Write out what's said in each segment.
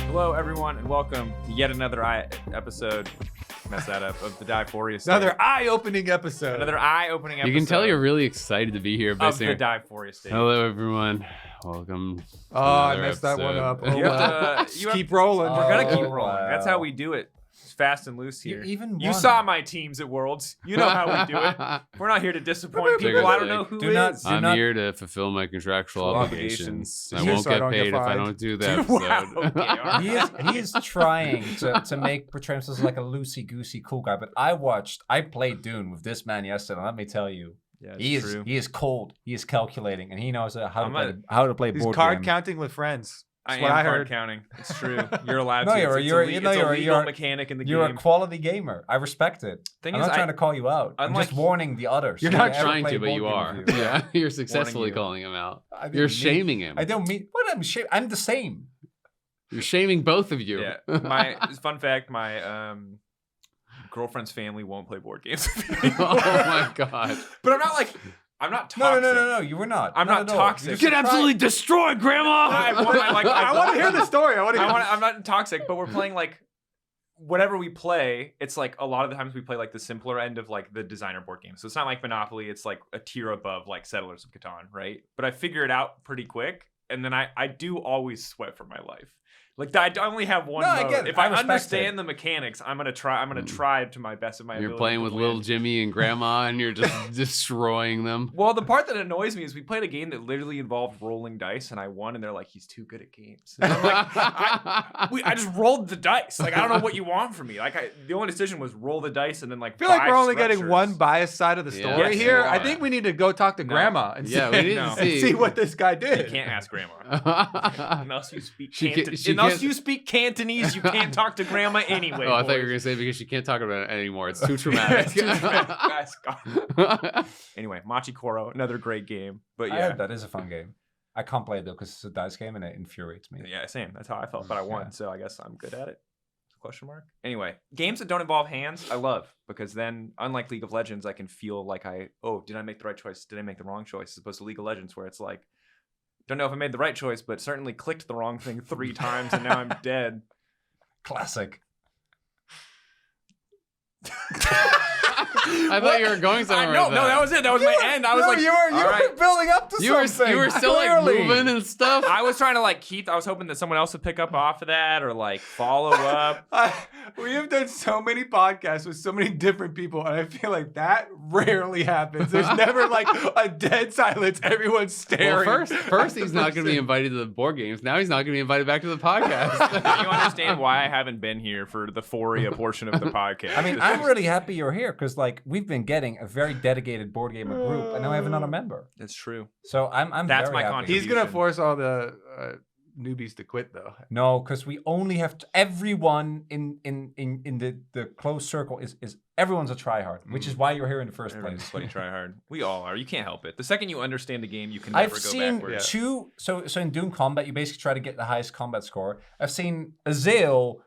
Hello, everyone, and welcome to yet another episode. Mess that up of the Divephoria State. Another eye-opening episode. Another eye-opening episode. You can tell you're really excited to be here. Of the Divephoria State. Hello, everyone. Welcome. Oh, I messed that one up. Oh, You have to keep rolling. We're gonna keep Oh, rolling. wow. That's how we do it. It's fast and loose here. Even You one. saw my teams at Worlds. You know how we do it. We're not here to disappoint people. I don't know who Do is. not- I'm not- here to fulfill my contractual Obligations. obligations. I Here won't so I get don't get paid if I fined. don't do that Wow. episode. Okay, all right. He is trying to make Bertrand as like a loosey-goosey cool guy, but I played Dune with this man yesterday, and let me tell you, Yeah, he it's is true. he is cold, he is calculating, and he knows how I'm to play He's board card game. counting with friends. I That's am what I card heard. counting. It's true. You're allowed No, to. you're- It's you're- a you know, it's a you're- legal you're- mechanic in the You're game. a quality gamer. I respect it. Thing I'm is, not trying to call you out. I'm I'm like- just warning the others. You're who not ever Trying play to, but board you game are. with you. Yeah, you're successfully you. calling him out. I didn't You're mean- shaming him. I don't mean what I'm the same. You're shaming both of you. Yeah. My fun fact: my girlfriend's family won't play board games with me. Oh my god. But I'm not toxic. No. You were not. I'm not at all. toxic. You You just get absolutely destroyed, Grandma. I want to hear the story. I'm not toxic, but we're playing like whatever we play. It's like a lot of the times we play like the simpler end of like the designer board game. So it's not like Monopoly. It's like a tier above like Settlers of Catan, right? But I figure it out pretty quick, and then I do always sweat for my life. Like I only have one No, I mode. get it. If I I respect understand it. the mechanics, I'm gonna try to my best of my ability. You're playing to with win. little Jimmy and Grandma, and you're just destroying them. Well, the part that annoys me is we played a game that literally involved rolling dice, and I won, and they're like, "He's too good at games." And I'm like, I just rolled the dice. Like, I don't know what you want from me. Like, the only decision was roll the dice, and then like. I feel like buy we're only getting sweatshirts. one biased side of the Yeah. story Yes, here. you I are. think we need to go talk to No. Grandma and Yeah, see, we need No. to and see. see what this guy You did. can't ask grandma. Unless you speak She can't- Cantonese. she Unless can't- you speak Cantonese, you can't talk to grandma anyway. Oh, I thought you were boys. gonna say because she can't talk about it anymore. It's too traumatic. It's too traumatic. Guys, God. Anyway, Machi Koro, another great game. But I yeah. heard that is a fun game. I can't play it though because it's a dice game and it infuriates me. Yeah, same. That's how I felt, but I won, Yeah. so I guess I'm good at it. Question mark. Anyway, games that don't involve hands, I love because then, unlike League of Legends, I can feel like did I make the right choice? Did I make the wrong choice? As opposed to League of Legends, where it's like, don't know if I made the right choice, but certainly clicked the wrong thing 3 times and now I'm dead. Classic. I thought you were going somewhere. No, with that was it. That was my end. I was like, you all were right. building up to You were something. still like Clearly. moving and stuff. I was trying to like keep. I was hoping that someone else would pick up off of that or like follow up. We have done so many podcasts with so many different people, and I feel like that rarely happens. There's never like a dead silence. Everyone's Well, staring. first he's not going to be invited to the board games. Now he's not going to be invited back to the podcast. You understand why I haven't been here for the Foria portion of the podcast? I mean, I'm really happy you're here because like we've been getting a very dedicated board gamer group, and now I have another member. It's true. So I'm That's very my happy. contribution. He's gonna force all the newbies to quit, though. No, because we only have everyone in the close circle is everyone's a tryhard, which is why you're here in the first Everyone's place. sweaty try hard. We all are. You can't help it. The second you understand the game, you can never I've go seen backwards. two. So in Doom Combat, you basically try to get the highest combat score. I've seen Azeal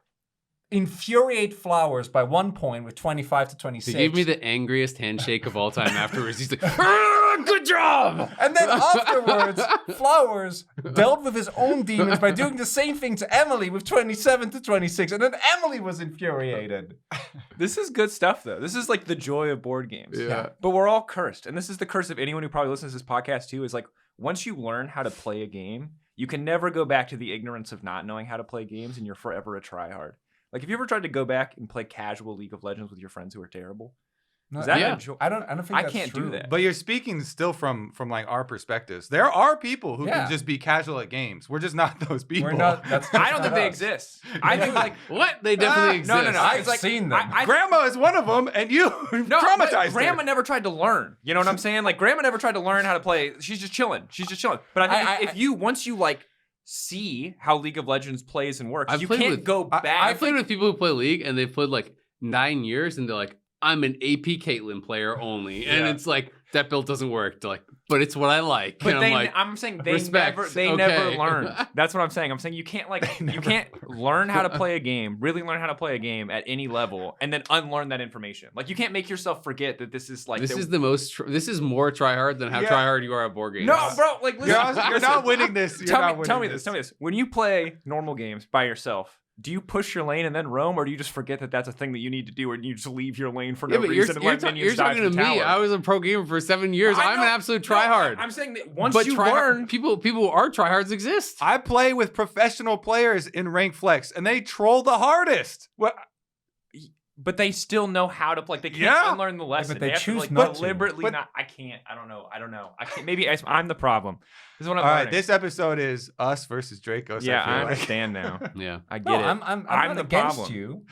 infuriate Flowers by 1 point with 25 to 26. He gave me the angriest handshake of all time afterwards. He's like, "Ah, good job. And then afterwards, Flowers dealt with his own demons by doing the same thing to Emily with 27 to 26. And then Emily was infuriated. This is good stuff, though. This is like the joy of board games. Yeah. But we're all cursed. And this is the curse of anyone who probably listens to this podcast, too, is like once you learn how to play a game, you can never go back to the ignorance of not knowing how to play games, and you're forever a tryhard. Like, have you ever tried to go back and play casual League of Legends with your friends who are terrible? No, Is that Yeah. I don't think I that's can't do true. that. But you're speaking still from like our perspectives. There are people who Yeah. can just be casual at games. We're just not those people. We're not. That's I don't think not they us. exist. I think like What? They definitely exist. no. I've It's like, seen them. Grandma is one of them, and you No, traumatized but her. Grandma never tried to learn. You know what I'm saying? Like Grandma never tried to learn how to play. She's just chilling. But I think if you once you like see how League of Legends plays and works, I've you played can't with- go back. I played with people who play League, and they've played like 9 years, and they're like, I'm an AP Caitlyn player only, and Yeah. it's like that build doesn't work. They're like, but it's what I like. But and I'm saying they respect, never okay. learned. That's what I'm saying. I'm saying you can't you can't learn how to play a game, really learn how to play a game at any level, and then unlearn that information. Like you can't make yourself forget that this is like this is more try hard than how try hard you are at board games. No, bro. Like listen, You're not winning this. Tell me this. When you play normal games by yourself, do you push your lane and then roam, or do you just forget that that's a thing that you need to do, and you just leave your lane for no reason and let minions you're dive talking to the me. tower? I was a pro gamer for 7 years. I I'm know. an absolute tryhard. I'm saying that once But you tryhard- learn, people who are tryhards exist. I play with professional players in Rank Flex, and they troll the hardest. What? but they still know how to play. They can't Yeah. unlearn the lesson. they have choose to, like, not to. deliberately But- not. I can't. I don't know. I can't. Maybe I'm the problem. This is what I'm All learning. right, this episode is us versus Drakos. yeah, I feel I like. understand now. Yeah. I get No, it. I'm I'm not the against problem. you.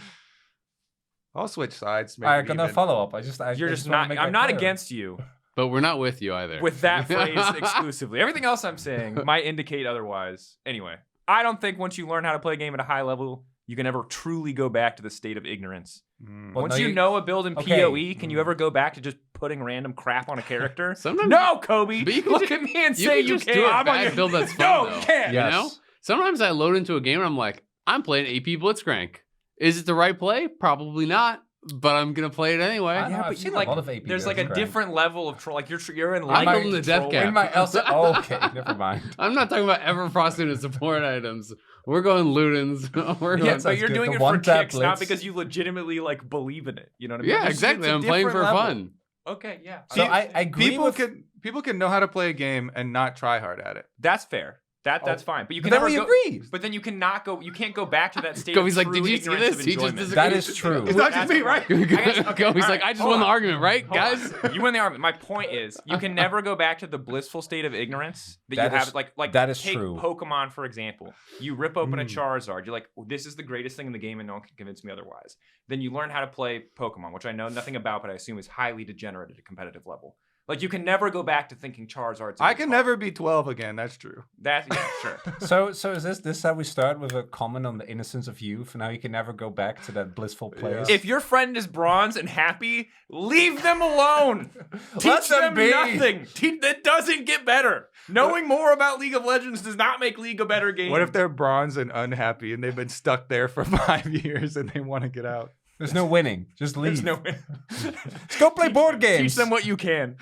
I'll switch sides. make I'm it gonna even. follow up. I You're just just wanna not. make I'm that not clear. against you But we're not with you either. with that phrase exclusively. Everything else I'm saying might indicate otherwise. Anyway, I don't think once you learn how to play a game at a high level, you can ever truly go back to the state of ignorance. Well, Once no, you know a build in okay. PoE, can you ever go back to just putting random crap on a character? Sometimes- no, Kobe. But you can Look ju- at me and you say can you just can. do a I'm on bad your build that's fun, No, though. you can't. Yes. You know? Sometimes I load into a game and I'm like, I'm playing AP Blitzcrank. Is it the right play? Probably not. But I'm gonna play it anyway. I know, Yeah, I've but seen you a lot of AP there's like a Blitzcrank. different level of troll. Like you're in I'm like building the death cap. In my okay, never mind. I'm not talking about ever frosting and support items. We're going Ludens. We're Yeah, going, sounds but you're good. doing The it for one-tap kicks, not blitz. because you legitimately like believe in it. You know what I mean? yeah, It's- exactly. it's a I'm playing for different level. fun. Okay, yeah. So I- I agree People with. can know how to play a game and not try hard at it. that's fair. That's fine. But you can But then never we go, agree. But then you cannot go. You can't go back to that state. Kobe's of like, did true you see ignorance this? of He just enjoyment. disagreed. That is true. It's not just me, right? He's okay, all like, right, I just hold won the on. argument, right, Hold on. guys? You win the argument. My point is, you can never go back to the blissful state of ignorance that That you have. is- Like that is take true. Pokemon for example. You rip open a Charizard. You're like, this is the greatest thing in the game, and no one can convince me otherwise. Then you learn how to play Pokemon, which I know nothing about, but I assume is highly degenerate at a competitive level. Like you can never go back to thinking Charizard's. a I good can card. never be 12 again. That's true. That's yeah, sure. So is this how we start with a comment on the innocence of youth? Now you can never go back to that blissful place. If your friend is bronze and happy, leave them alone. Let Teach them them be. nothing. It doesn't get better. Knowing more about League of Legends does not make League a better game. What if they're bronze and unhappy and they've been stuck there for 5 years and they want to get out? There's no winning. Just leave. There's no way. Let's go play board games. Teach them what you can.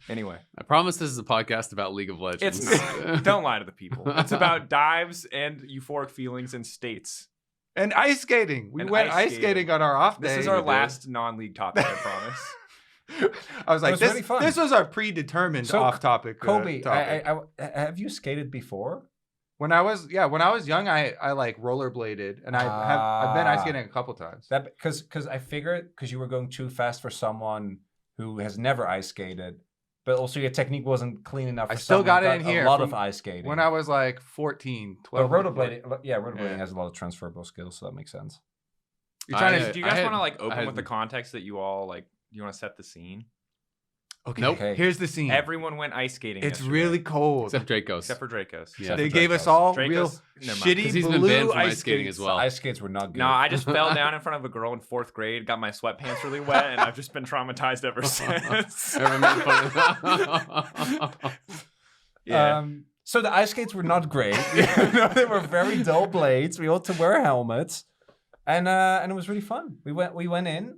Anyway, I promise this is a podcast about League of Legends. it's not. Don't lie to the people. It's about dives and euphoric feelings and states. And ice skating. We And went ice ice skating on our off day. This is our We did. last non-league topic, I promise. I was like, was really fun. this was our predetermined So, off-topic. Kobe, topic. I have you skated before? when I was young, I like rollerbladed, and I've been ice skating a couple times. That because I figured because you were going too fast for someone who has never ice skated, but also your technique wasn't clean enough. I For still someone got who it in here A lot from of ice skating. When I was like 14, but 12. rollerblading, rollerblading Yeah. has a lot of transferable skills, so that makes sense. You're trying I- Do you guys had- want to like I open had- with the context that you all like? You want to set the scene? Okay, Nope. Okay. here's the scene. Everyone went ice skating. It's yesterday, really cold. Except Drakos. except for Drakos. Yeah. They for gave us Drakos. all Dracos- real never mind. shitty 'Cause he's been blue banned from ice ice skating skates. as well. Ice skates were not good. No, I just fell down in front of a girl in 4th grade, got my sweatpants really wet, and I've just been traumatized ever since. Ever made fun of Yeah. So the ice skates were not great. No, they were very dull blades. We had to wear helmets, and it was really fun. We went in,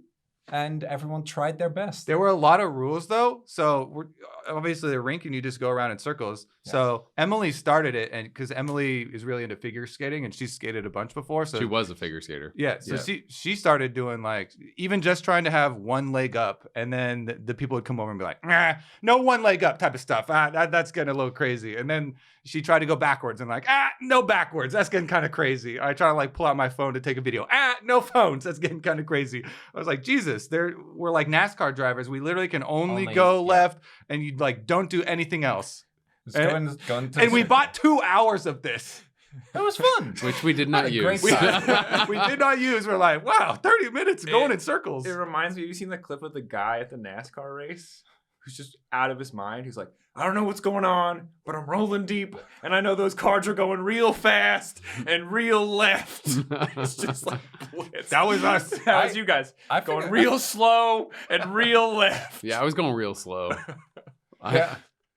and everyone tried their best. There were a lot of rules though. So we're obviously the rink and you just go around in circles. Yes. So Emily started it, and because Emily is really into figure skating and she's skated a bunch before. So She was a figure skater. yeah, so Yeah. she started doing like even just trying to have one leg up, and then the people would come over and be like, nah, no one leg up type of stuff. That's getting a little crazy. And then she tried to go backwards and like, no backwards. That's getting kind of crazy. I try to like pull out my phone to take a video. No phones. That's getting kind of crazy. I was like, Jesus, we're like NASCAR drivers. We literally can only go yeah. left, and you like don't do anything else. Just go into And we the- bought 2 hours of this. It was fun. Which we did not Had a great use. time. We did not use. We're like, wow, 30 minutes going in circles. It reminds me. Have you seen the clip of the guy at the NASCAR race who's just out of his mind. He's like, I don't know what's going on, but I'm rolling deep, and I know those cards are going real fast and real left. It's just like blitz. That was us. That was you guys. I Going figured- real slow and real left. Yeah, I was going real slow. Yeah.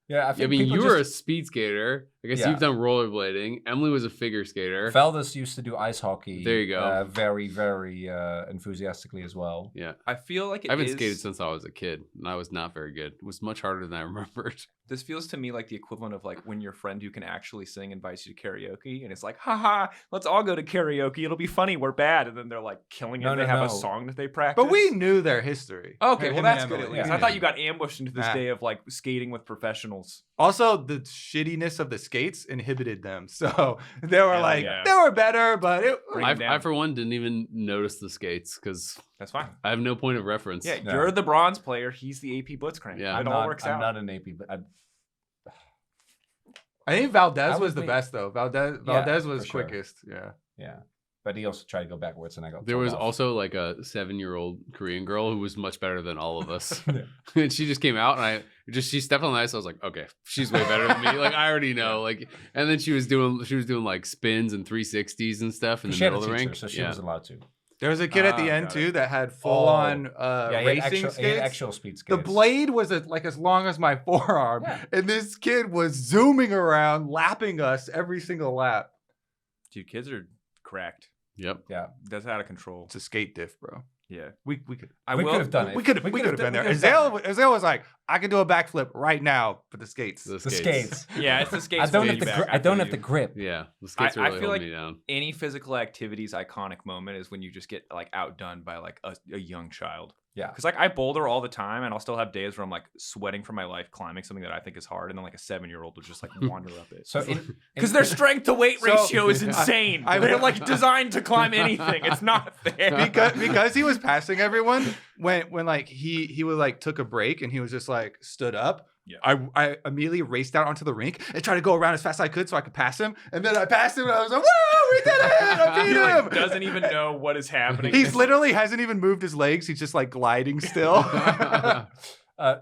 Yeah, I mean, you were a speed skater. I guess Yeah. you've done rollerblading. Emily was a figure skater. Valdez used to do ice hockey. There you go. Very, very enthusiastically as well. Yeah. I feel like I haven't skated since I was a kid, and I was not very good. It was much harder than I remembered. This feels to me like the equivalent of like when your friend who can actually sing invites you to karaoke, and it's like, haha, let's all go to karaoke. It'll be funny. We're bad. And then they're like killing it. No, and they no, have no. a song that they practice. But we knew their history. Okay, Him well, and that's good at Emily. least. Yeah. I thought you got ambushed into this Nah. day of like skating with professionals. Also, the shittiness of the skates inhibited them. So they were Hell like, yeah. they were better, but it, Bring 'em down. I, for one, didn't even notice the skates because That's fine. I have no point of reference. Yeah, No. you're the bronze player. He's the AP Blitzcrank. Yeah. it all works I'm out. not an AP, but I think Valdez I was was the me- best though. Valdez was for sure. quickest. Yeah. yeah. But he also tried to go backwards, and I got. There told was off. also like a 7-year-old Korean girl who was much better than all of us. Yeah. And she just came out and she stepped on the ice. I was like, okay, she's way better than me. Like I already know. Like, and then she was doing like spins and 360s and stuff in the She had middle a of the teacher, rink. so she Yeah. was allowed to. There was a kid at the Ah, end got too it. that had full on Yeah, he racing had skates. he had actual speed The skates. blade was like as long as my forearm, Yeah. and this kid was zooming around, lapping us every single lap. Dude, kids are cracked. Yep. Yeah, That's out of control. It's a skate diff, bro. Yeah. We could I we will. could have done it. we could have been there. Azeal was like, I can do a backflip right now for the skates. The The skates. Yeah, it's the skates. I don't for have the feedback. grip. I don't feel have the you. grip. Yeah. The skates I are really feel holding like- me down. Any physical activity's iconic moment is when you just get like outdone by like a young child. Yeah. Because like I boulder all the time, and I'll still have days where I'm like sweating for my life climbing something that I think is hard, and then like a 7-year-old will just like wander up it. So Because their strength to weight So- ratio is insane. They're like designed to climb anything. It's not fair. because he was passing everyone when like he was like took a break and he was just like stood up. Yeah. I immediately raced out onto the rink and tried to go around as fast as I could so I could pass him. And then I passed him and I was like, whoa, we did it! I beat He like him! doesn't even know what is happening. He's literally hasn't even moved his legs. He's just like gliding still.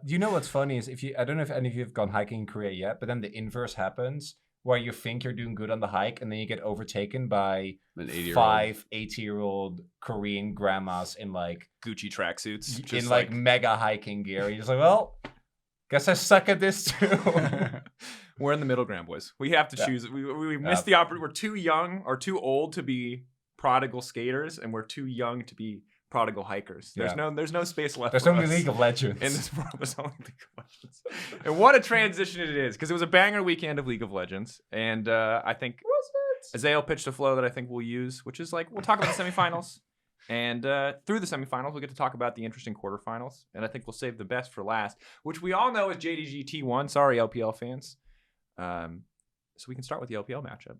you know what's funny is I don't know if any of you have gone hiking in Korea yet, but then the inverse happens where you think you're doing good on the hike and then you get overtaken by An 80-year-old. 80-year-old Korean grandmas in like Gucci tracksuits. in Just like mega hiking gear. You're just like, well, guess I suck at this too. we're in the middle ground, boys. We have to Yeah. choose. We missed the opportunity. We're too young or too old to be prodigal skaters, and we're too young to be prodigal hikers. There's Yeah. there's no space left. There's for only us. League of Legends. In this world, there's only League of Legends. And what a transition it is, because it was a banger weekend of League of Legends. And I think Azeal pitched a flow that I think we'll use, which is like, we'll talk about the semifinals. And through the semifinals, we'll get to talk about the interesting quarterfinals. And I think we'll save the best for last, which we all know is JDG T1. Sorry, LPL fans. So we can start with the LPL matchup.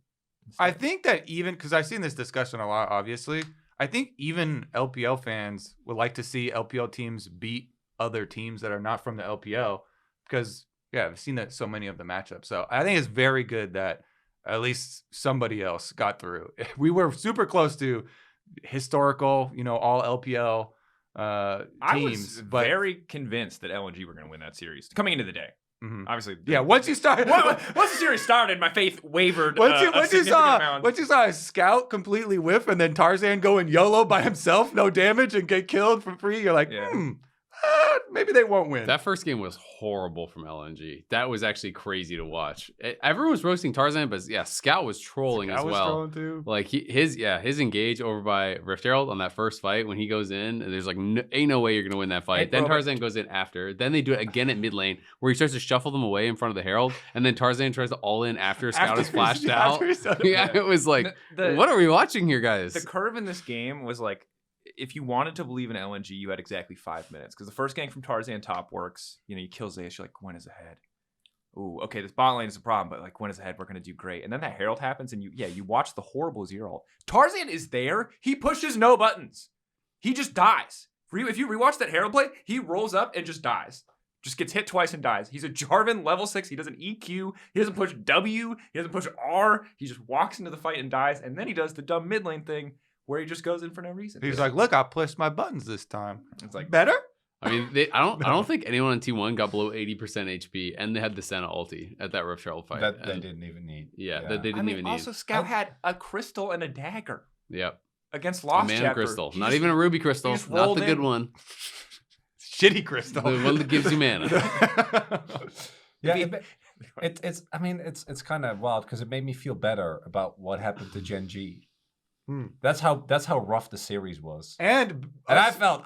I think that even because I've seen this discussion a lot, obviously, I think even LPL fans would like to see LPL teams beat other teams that are not from the LPL because, yeah, I've seen that so many of the matchups. So I think it's very good that at least somebody else got through. We were super close to historical, all LPL I teams. was but very convinced that LNG were going to win that series coming into the day. Mhm. Obviously, Yeah, once you start, once the series started, my faith wavered. once you a significant amount. saw a scout completely whiff and then Tarzan going YOLO by himself, no damage, and get killed for free, you're like, Yeah. maybe they won't win. That first game was horrible from LNG. That was actually crazy to watch. Everyone was roasting Tarzan, but yeah, Scout was trolling I as was well. trolling too. Like his engage over by Rift Herald on that first fight when he goes in, and there's like ain't no way you're gonna win that fight. Hey, Then bro, Tarzan goes in after. Then they do it again at mid lane where he starts to shuffle them away in front of the Herald, and then Tarzan tries to all in after Scout is flashed out. Yeah, it was like, what are we watching here, guys? The curve in this game was like, if you wanted to believe in LNG, you had exactly 5 minutes. Because the first gank from Tarzan top works. You kill Zeus, you're like, Gwen is ahead. Ooh, okay, this bot lane is a problem, but like Gwen is ahead, we're gonna do great. And then that Herald happens, and you watch the horrible Azeal ult. Tarzan is there, he pushes no buttons. He just dies. If you rewatch that Herald play, he rolls up and just dies. Just gets hit twice and dies. He's a Jarvan level 6. He doesn't EQ. He doesn't push W. He doesn't push R. He just walks into the fight and dies. And then he does the dumb mid lane thing where he just goes in for no reason. He's like, look, I pushed my buttons this time. It's like, Better? I mean, I don't think anyone on T1 got below 80% HP, and they had the Senna ulti at that Rift Herald fight. That they didn't even need. That they didn't even need. Also, Scout had a crystal and a dagger. Yep. Against Lost Mana Chapter. Crystal. Not even a Ruby Crystal. Not the good one. Shitty crystal. The one that gives you mana. It's kind of wild because it made me feel better about what happened to Gen G. That's how rough the series was, and I felt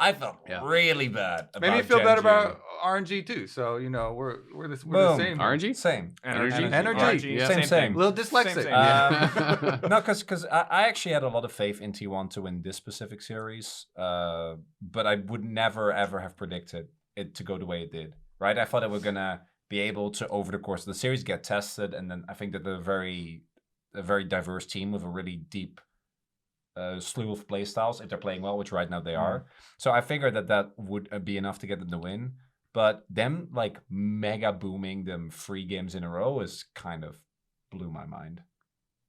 really bad. Made me feel Gen better G. about RNG too. So we're the same. RNG? Same. Energy. Yeah. Same. A little dyslexic. Same. No, because I actually had a lot of faith in T1 to win this specific series, but I would never ever have predicted it to go the way it did. Right? I thought they were gonna be able to over the course of the series get tested, and then I think that they're a very diverse team with a really deep slew of play styles if they're playing well, which right now they are. So I figured that would be enough to get them to win. But them like mega booming them 3 games in a row is kind of blew my mind.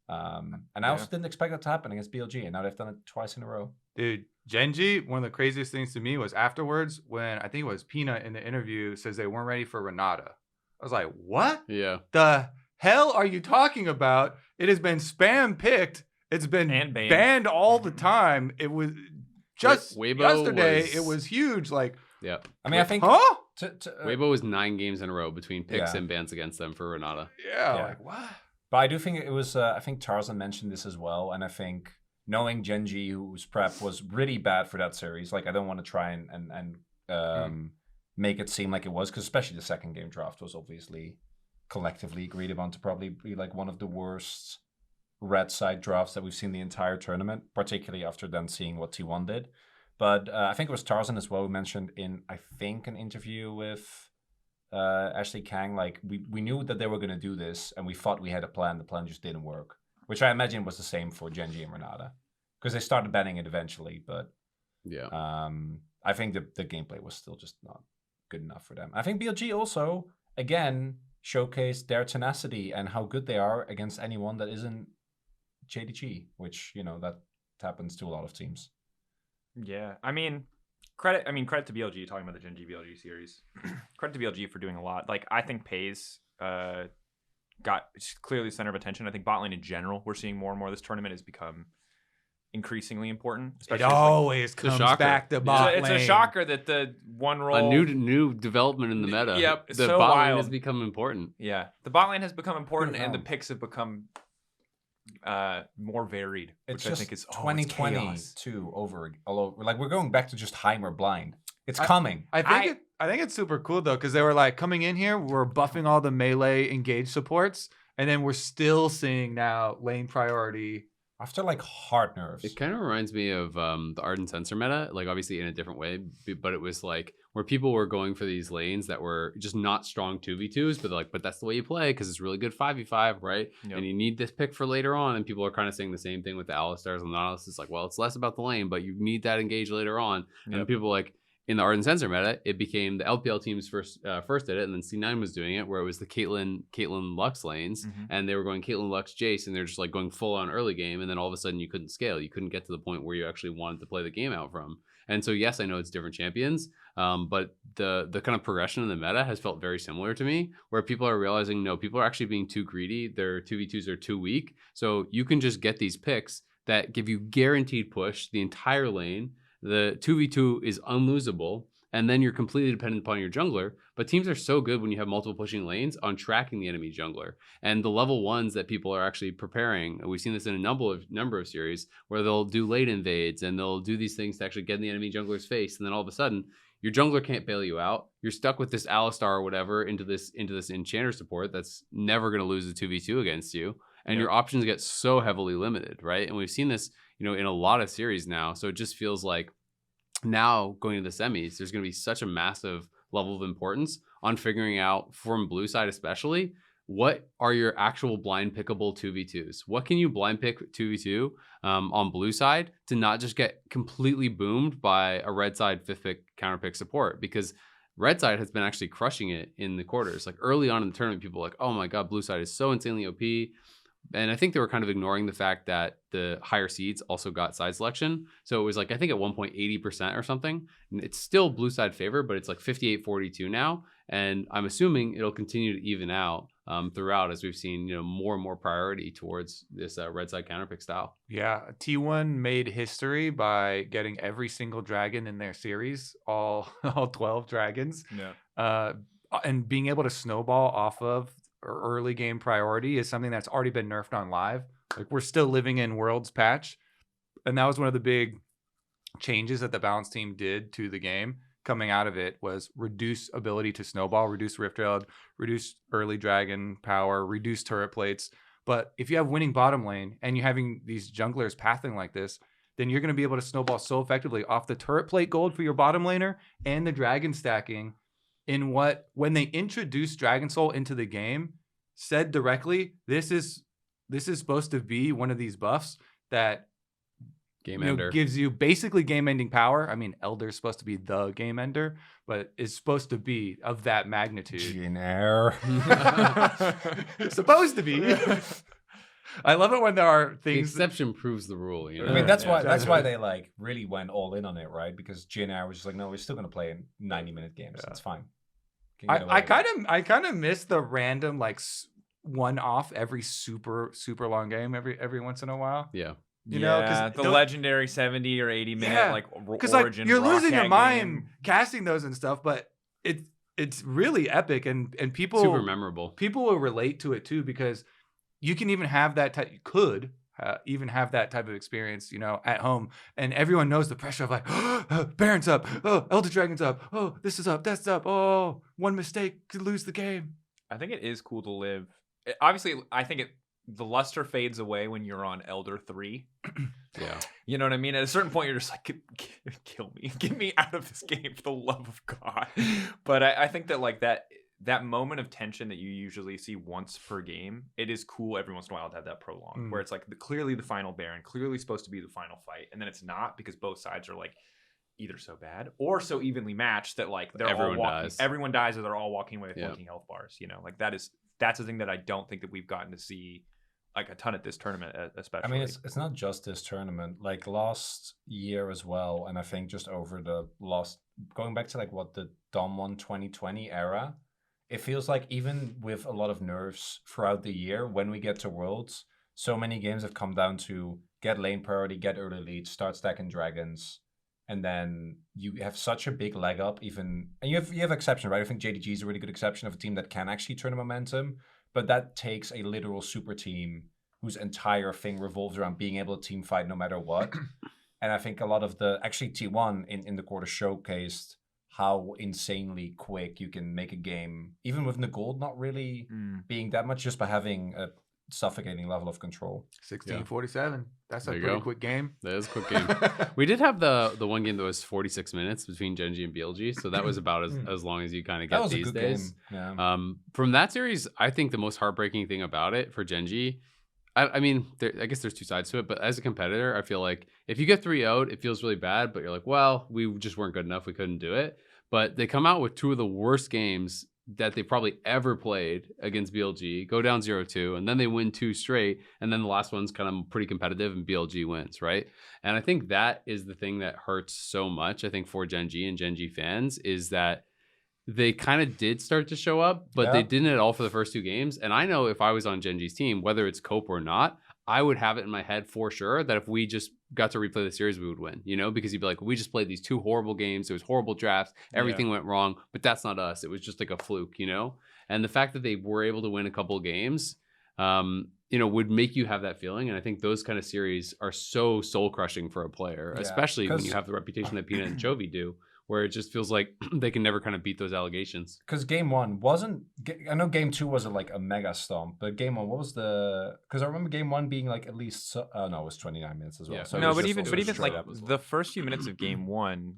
And I also didn't expect that to happen against BLG, and now they've done it twice in a row. Dude, Genji, one of the craziest things to me was afterwards when I think it was Peanut in the interview says they weren't ready for Renata. I was like, what? Yeah. The hell are you talking about? It has been spam picked. It's been banned all the time. It was just yesterday. It was huge. Like, yeah. I mean, I think Weibo was 9 games in a row between picks and bans against them for Renata. Yeah. Like what? But I do think it was. I think Tarzan mentioned this as well, and I think knowing Genji, whose prep was really bad for that series, like I don't want to try and make it seem like it was, because especially the second game draft was obviously collectively agreed upon to probably be like one of the worst red side drafts that we've seen the entire tournament, particularly after then seeing what T1 did. But I think it was Tarzan as well who mentioned in, I think, an interview with Ashley Kang, like we knew that they were going to do this and we thought we had a plan. The plan just didn't work, which I imagine was the same for Genji and Renata, because they started banning it eventually. But I think the gameplay was still just not good enough for them. I think BLG also, again, showcased their tenacity and how good they are against anyone that isn't JDG, which, that happens to a lot of teams. Yeah, I mean, credit to BLG, talking about the Gen G BLG series. Credit to BLG for doing a lot. Like, I think Pays got clearly the center of attention. I think bot lane in general, we're seeing more and more this tournament has become increasingly important. It always comes back to bot lane. It's a shocker that the one role... A new development in the meta. Yep, the so bot wild. lane has become important. Yeah, the bot lane has become important, and the picks have become more varied, which I think is 2022 all over. Like, we're going back to just Heimer blind. It's coming. I think it's super cool though, because they were like coming in here, we're buffing all the melee engage supports, and then we're still seeing now lane priority. After like hard nerves. It kind of reminds me of the Ardent Sensor meta, like obviously in a different way, but it was like where people were going for these lanes that were just not strong 2v2s, but that's the way you play because it's really good 5v5, right? Yep. And you need this pick for later on, and people are kind of saying the same thing with the Alistars and the Nautilus. It's like, well, it's less about the lane, but you need that engage later on. Yep. And people like, in the Ardent Sensor meta, it became the LPL teams first did it, and then C9 was doing it, where it was the Caitlyn Lux lanes, and they were going Caitlyn Lux Jace, and they're just like going full on early game, and then all of a sudden you couldn't scale, you couldn't get to the point where you actually wanted to play the game out from. And so yes, I know it's different champions, but the kind of progression in the meta has felt very similar to me, where people are realizing no, people are actually being too greedy, their 2v2s are too weak, so you can just get these picks that give you guaranteed push the entire lane. The 2v2 is unlosable, and then you're completely dependent upon your jungler. But teams are so good when you have multiple pushing lanes on tracking the enemy jungler. And the level 1s that people are actually preparing, we've seen this in a number of series, where they'll do late invades, and they'll do these things to actually get in the enemy jungler's face, and then all of a sudden, your jungler can't bail you out. You're stuck with this Alistar or whatever into this enchanter support that's never going to lose the 2v2 against you. And your options get so heavily limited, right? And we've seen this, in a lot of series now. So it just feels like now going to the semis, there's going to be such a massive level of importance on figuring out, from blue side especially, what are your actual blind pickable 2v2s? What can you blind pick 2v2 on blue side to not just get completely boomed by a red side 5th pick counter pick support? Because red side has been actually crushing it in the quarters. Like early on in the tournament, people were like, oh my God, blue side is so insanely OP. And I think they were kind of ignoring the fact that the higher seeds also got side selection. So it was like, I think at one point 80% or something. And it's still blue side favor, but it's like 58-42 now. And I'm assuming it'll continue to even out throughout as we've seen, more and more priority towards this red side counterpick style. Yeah, T1 made history by getting every single dragon in their series, all 12 dragons. Yeah. And being able to snowball off of early game priority is something that's already been nerfed on live. Like, we're still living in Worlds patch, and that was one of the big changes that the balance team did to the game. Coming out of it was reduce ability to snowball, reduce Rift Rail, reduce early dragon power, reduce turret plates. But if you have winning bottom lane and you're having these junglers pathing like this, then you're going to be able to snowball so effectively off the turret plate gold for your bottom laner and the dragon stacking. When they introduced Dragon Soul into the game, said directly, this is supposed to be one of these buffs that Game ender gives you basically game-ending power. I mean, Elder's supposed to be the game ender, but it's supposed to be of that magnitude. Jin-Air. Supposed to be. I love it when there are the things. exception proves the rule. I mean, that's why they like really went all in on it, right? Because Jin-Air was just like, no, we're still gonna play in 90-minute games. Yeah. That's fine. I kind of miss the random like one off every super long game every once in a while. Yeah. You know, 'cause the legendary 70 or 80 minute Yeah, because like you're losing your mind game. casting those and stuff, but it's really epic and people Super memorable. People will relate to it too, because you can even have that type. You could even have that type of experience, at home, and everyone knows the pressure of like, oh, Baron's up, oh, Elder Dragon's up, oh, this is up, that's up, oh, one mistake could lose the game. I think it is cool to live. Obviously, I think the luster fades away when you're on Elder 3. Yeah. You know what I mean? At a certain point, you're just like, kill me. Get me out of this game for the love of God. But I think that like that moment of tension that you usually see once per game, it is cool every once in a while to have that prolong, where it's like clearly the final Baron, clearly supposed to be the final fight, and then it's not because both sides are like either so bad or so evenly matched that like everyone dies or they're all walking away with 14 health bars. Like that's the thing that I don't think that we've gotten to see like a ton at this tournament, especially. I mean, it's not just this tournament. Like last year as well, and I think just over the going back to like what the Dom 1 2020 era, it feels like even with a lot of nerfs throughout the year, when we get to Worlds, so many games have come down to get lane priority, get early leads, start stacking dragons, and then you have such a big leg up. And you have exception, right? I think JDG is a really good exception of a team that can actually turn the momentum. But that takes a literal super team whose entire thing revolves around being able to team fight no matter what. And I think a lot of actually T1 in the quarter showcased how insanely quick you can make a game, even with the gold not really being that much, just by having a suffocating level of control. 16:47. That's a There you pretty go. quick game. That is a quick game. We did have the one game that was 46 minutes between Genji and BLG, so that was about as long as you kind of get That was these a good days. game. Yeah. From that series, I think the most heartbreaking thing about it for Genji, I mean, I guess there's two sides to it, but as a competitor, I feel like if you get 3-0'd, it feels really bad, but you're like, well, we just weren't good enough. We couldn't do it. But they come out with two of the worst games that they probably ever played against BLG, go down 0-2, and then they win 2 straight, and then the last one's kind of pretty competitive, and BLG wins, right? And I think that is the thing that hurts so much, I think, for Genji and Genji fans, is that they kind of did start to show up, but they didn't at all for the first 2 games. And I know if I was on Genji's team, whether it's Cope or not, I would have it in my head for sure that if we just got to replay the series, we would win, because you'd be like, we just played these 2 horrible games. It was horrible drafts. Everything went wrong, but that's not us. It was just like a fluke, And the fact that they were able to win a couple of games, would make you have that feeling. And I think those kind of series are so soul crushing for a player, especially when you have the reputation that Peanut and Chovy do, where it just feels like they can never kind of beat those allegations. Because game 1 wasn't, I know game 2 was like a mega stomp, but game 1, what was because I remember game 1 being like at least, no, it was 29 minutes as well. Yeah. So No, it was but just- even it was like straight up. the first few minutes of game 1,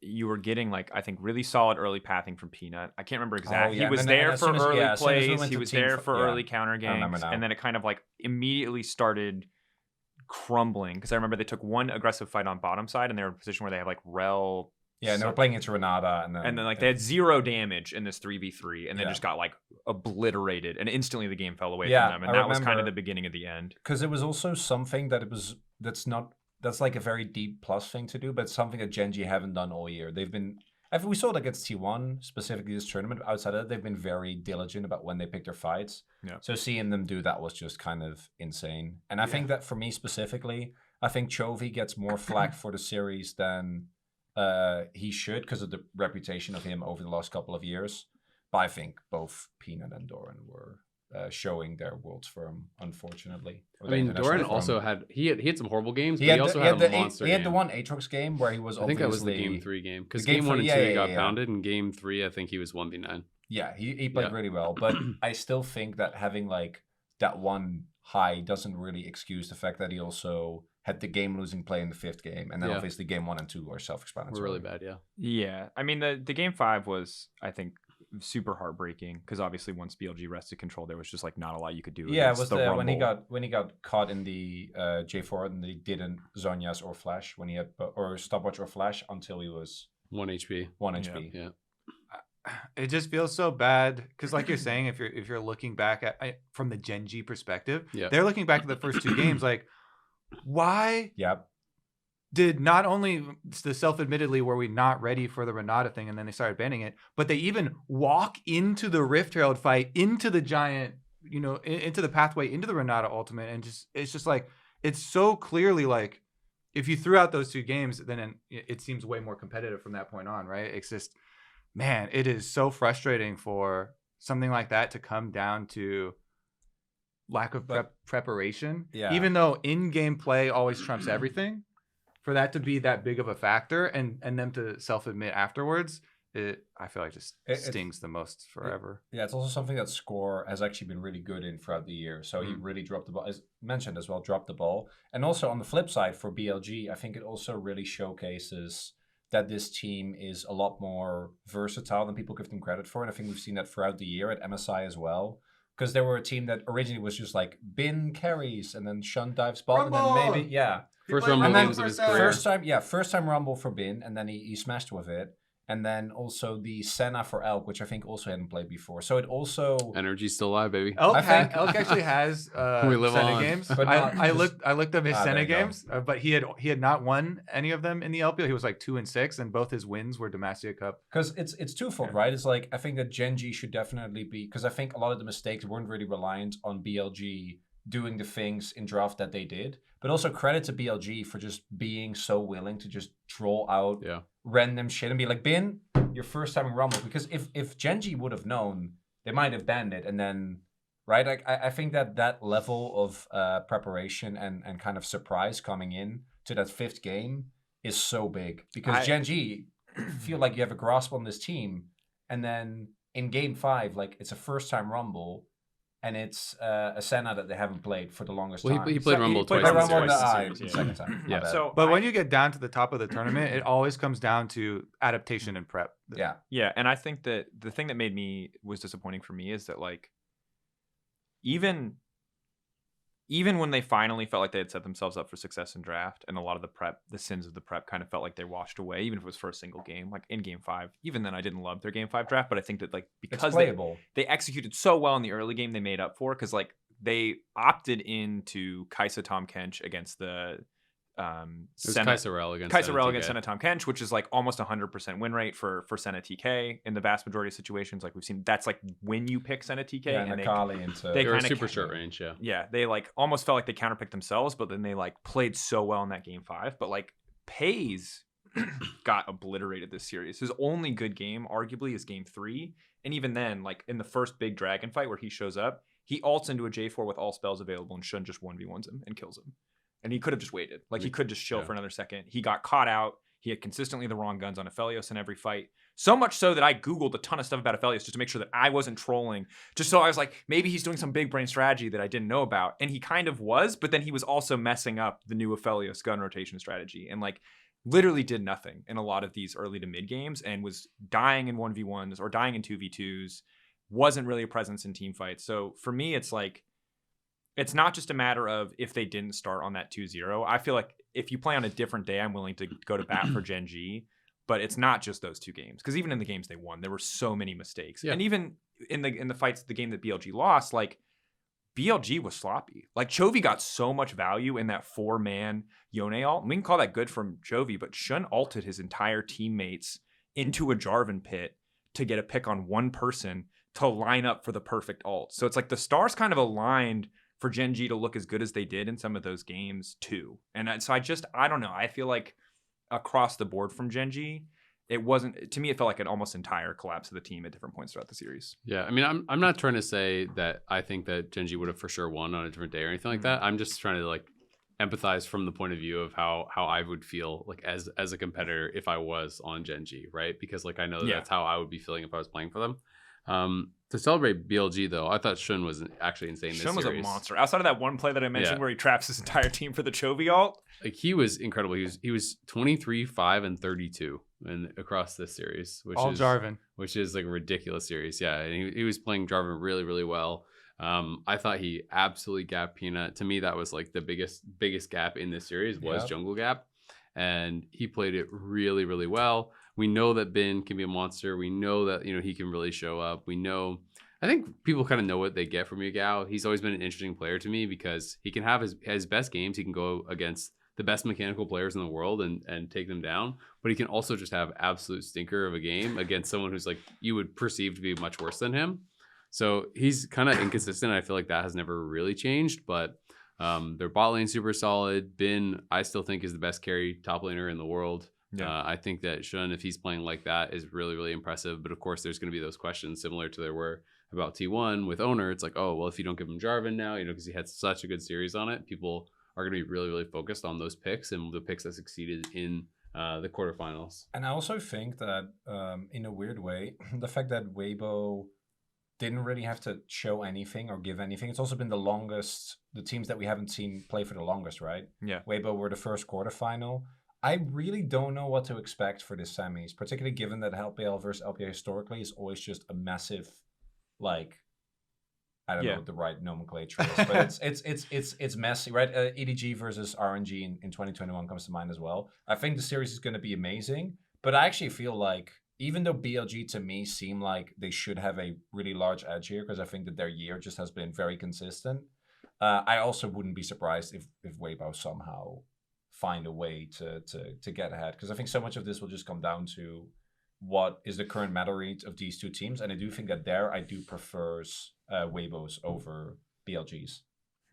you were getting like, I think, really solid early pathing from Peanut. I can't remember exactly. yeah, He was and then there as for soon as- early yeah, as soon as we plays. went He to was team there f- for yeah, early counter remember gangs, now. and then it kind of like immediately started crumbling, because I remember they took one aggressive fight on bottom side, and they were in a position where they have like Rel Yeah, and they were playing into Renata, and then like they had 0 damage in this 3v3, and then Yeah. just got like obliterated, and instantly the game fell away Yeah, from them, and I that was kind of remember- the beginning of the end. because it was also something that's like a very deep plus thing to do, but it's something that Genji haven't done all year. We saw it against T1 specifically this tournament. But outside of that, they've been very diligent about when they pick their fights. Yeah. So seeing them do that was just kind of insane. And I think that for me specifically, I think Chovy gets more flack for the series than he should because of the reputation of him over the last couple of years. But I think both Peanut and Doran were showing their worlds for him, unfortunately. I mean, Doran also had some horrible games, but he also had a monster He had the game. one Aatrox game where he was I think that was the obviously- game 3 game because the game game 1 and 2 three, he got yeah. pounded, and game 3 I think he was 1v9. Yeah, he played really well, but I still think that having like that one high doesn't really excuse the fact that he also had the game-losing play in the 5th game, and then obviously game 1 and 2 are self-explanatory. We're really bad, yeah. Yeah, I mean the game 5 was, I think, super heartbreaking because obviously once BLG wrested control, there was just like not a lot you could do. Yeah, it against was the when he Rumble. got caught in the J4 and they didn't Zhonya's or Flash when he had or stopwatch or Flash until he was 1 HP. 1 HP. Yeah. It just feels so bad because, like you're saying, if you're looking back at from the Genji perspective, they're looking back at the first 2 games like, why Yep. did not only the self-admittedly were we not ready for the Renata thing, and then they started banning it, but they even walk into the Rift Herald fight, into the giant, into the pathway, into the Renata ultimate, and it's just like it's so clearly like if you threw out those 2 games, then it seems way more competitive from that point on, right? It's just, man, it is so frustrating for something like that to come down to lack of preparation. Yeah. Even though in-game play always trumps everything, for that to be that big of a factor and them to self-admit afterwards, I feel like just stings the most forever. Yeah, it's also something that Score has actually been really good in throughout the year. So he really dropped the ball, as mentioned as well, dropped the ball. And also on the flip side for BLG, I think it also really showcases that this team is a lot more versatile than people give them credit for. And I think we've seen that throughout the year at MSI as well. Because they were a team that originally was just like Bin carries and then Shun dives ball and then maybe, First Rumble And then games of his career. First time Rumble for Bin, and then he smashed with it. And then also the Senna for Elk, which I think also hadn't played before. So it also... Energy's still alive, baby. Elk think- actually has We live Senna on. games. But I looked up his there Senna you go. games, but he had not won any of them in the LPL. He was like 2-6, and both his wins were Demacia Cup. Because it's twofold, right? It's like, I think that Genji should definitely be... Because I think a lot of the mistakes weren't really reliant on BLG doing the things in draft that they did. But also credit to BLG for just being so willing to just draw out random shit and be like, Bin, your first time in Rumble. Because if Genji would have known, they might have banned it. And then, right, I think that level of preparation and kind of surprise coming in to that 5th game is so big. Because Genji feel like you have a grasp on this team. And then in game 5, like, it's a first-time Rumble. And it's a Senna that they haven't played for the longest time. He played Rumble twice. Played in the Rumble in the series. eye second time. Yeah. My bad. So, But when you get down to the top of the tournament, it always comes down to adaptation and prep. Yeah, and I think that the thing that was disappointing for me is that like even when they finally felt like they had set themselves up for success in draft, and a lot of the sins of the prep kind of felt like they washed away, even if it was for a single game, like in game 5. Even then, I didn't love their game 5 draft, but I think that like because it's playable. they executed so well in the early game, they made up for, because like they opted into Kaisa Tom Kench against the It was Kaiserel against Senna Tom Kench, which is like almost 100% win rate for Senna TK in the vast majority of situations. Like we've seen, that's like when you pick Senna TK, And and Akali into... they They were kinda super short range, yeah. yeah, they like almost felt like they counterpicked themselves, but then they like played so well in that game 5. But like Pays got obliterated this series. His only good game, arguably, is game 3, and even then, like in the first big dragon fight where he shows up, he ults into a J4 with all spells available, and Shun just 1v1s him and kills him. And he could have just waited. Like, he could just chill for another second. He got caught out. He had consistently the wrong guns on Aphelios in every fight. So much so that I Googled a ton of stuff about Aphelios just to make sure that I wasn't trolling. Just so I was like, maybe he's doing some big brain strategy that I didn't know about. And he kind of was, but then he was also messing up the new Aphelios gun rotation strategy. And, like, literally did nothing in a lot of these early to mid games and was dying in 1v1s or dying in 2v2s. Wasn't really a presence in team fights. So for me, it's like, it's not just a matter of if they didn't start on that 2-0. I feel like if you play on a different day, I'm willing to go to bat for Genji. But it's not just those 2 games, because even in the games they won, there were so many mistakes. Yeah. And even in the fights, the game that BLG lost, like BLG was sloppy. Like Chovy got so much value in that 4-man Yone ult. And we can call that good from Chovy, but Shun ulted his entire teammates into a Jarvan pit to get a pick on one person to line up for the perfect ult. So it's like the stars kind of aligned for Gen G to look as good as they did in some of those games too. And so I don't know. I feel like across the board from Gen G, it wasn't, to me, it felt like an almost entire collapse of the team at different points throughout the series. Yeah, I mean, I'm not trying to say that I think that Gen G would have for sure won on a different day or anything like that. I'm just trying to like empathize from the point of view of how I would feel like as a competitor if I was on Gen G, right? Because like I know that's how I would be feeling if I was playing for them. To celebrate BLG though, I thought Shun was actually insane. Shun was a monster. Outside of that one play that I mentioned where he traps his entire team for the Chovy ult, like he was incredible. He was 23, 5, and 32 across this series, which is Jarvan, which is like a ridiculous series. Yeah, and he was playing Jarvan really, really well. I thought he absolutely gapped Peanut. To me, that was like the biggest gap in this series was jungle gap, and he played it really, really well. We know that Bin can be a monster. We know that he can really show up. I think people kind of know what they get from Yagao. He's always been an interesting player to me because he can have his best games. He can go against the best mechanical players in the world and take them down. But he can also just have absolute stinker of a game against someone who's like you would perceive to be much worse than him. So he's kind of inconsistent. I feel like that has never really changed. But their bot lane super solid. Bin, I still think is the best carry top laner in the world. Yeah. I think that Shun, if he's playing like that, is really, really impressive. But of course, there's going to be those questions similar to there were about T1 with Owner. It's like, oh, well, if you don't give him Jarvan now, because he had such a good series on it, people are going to be really, really focused on those picks and the picks that succeeded in the quarterfinals. And I also think that in a weird way, the fact that Weibo didn't really have to show anything or give anything. It's also been the teams that we haven't seen play for the longest, right? Yeah. Weibo were the first quarterfinal. I really don't know what to expect for this semis, particularly given that LPL versus LPL historically is always just a massive, like, I don't know what the right nomenclature is, but it's messy, right? EDG versus RNG in 2021 comes to mind as well. I think the series is going to be amazing, but I actually feel like even though BLG to me seem like they should have a really large edge here, because I think that their year just has been very consistent, I also wouldn't be surprised if Weibo somehow find a way to get ahead, because I think so much of this will just come down to what is the current meta read of these two teams, and I do think that I do prefers Weibos over BLGs.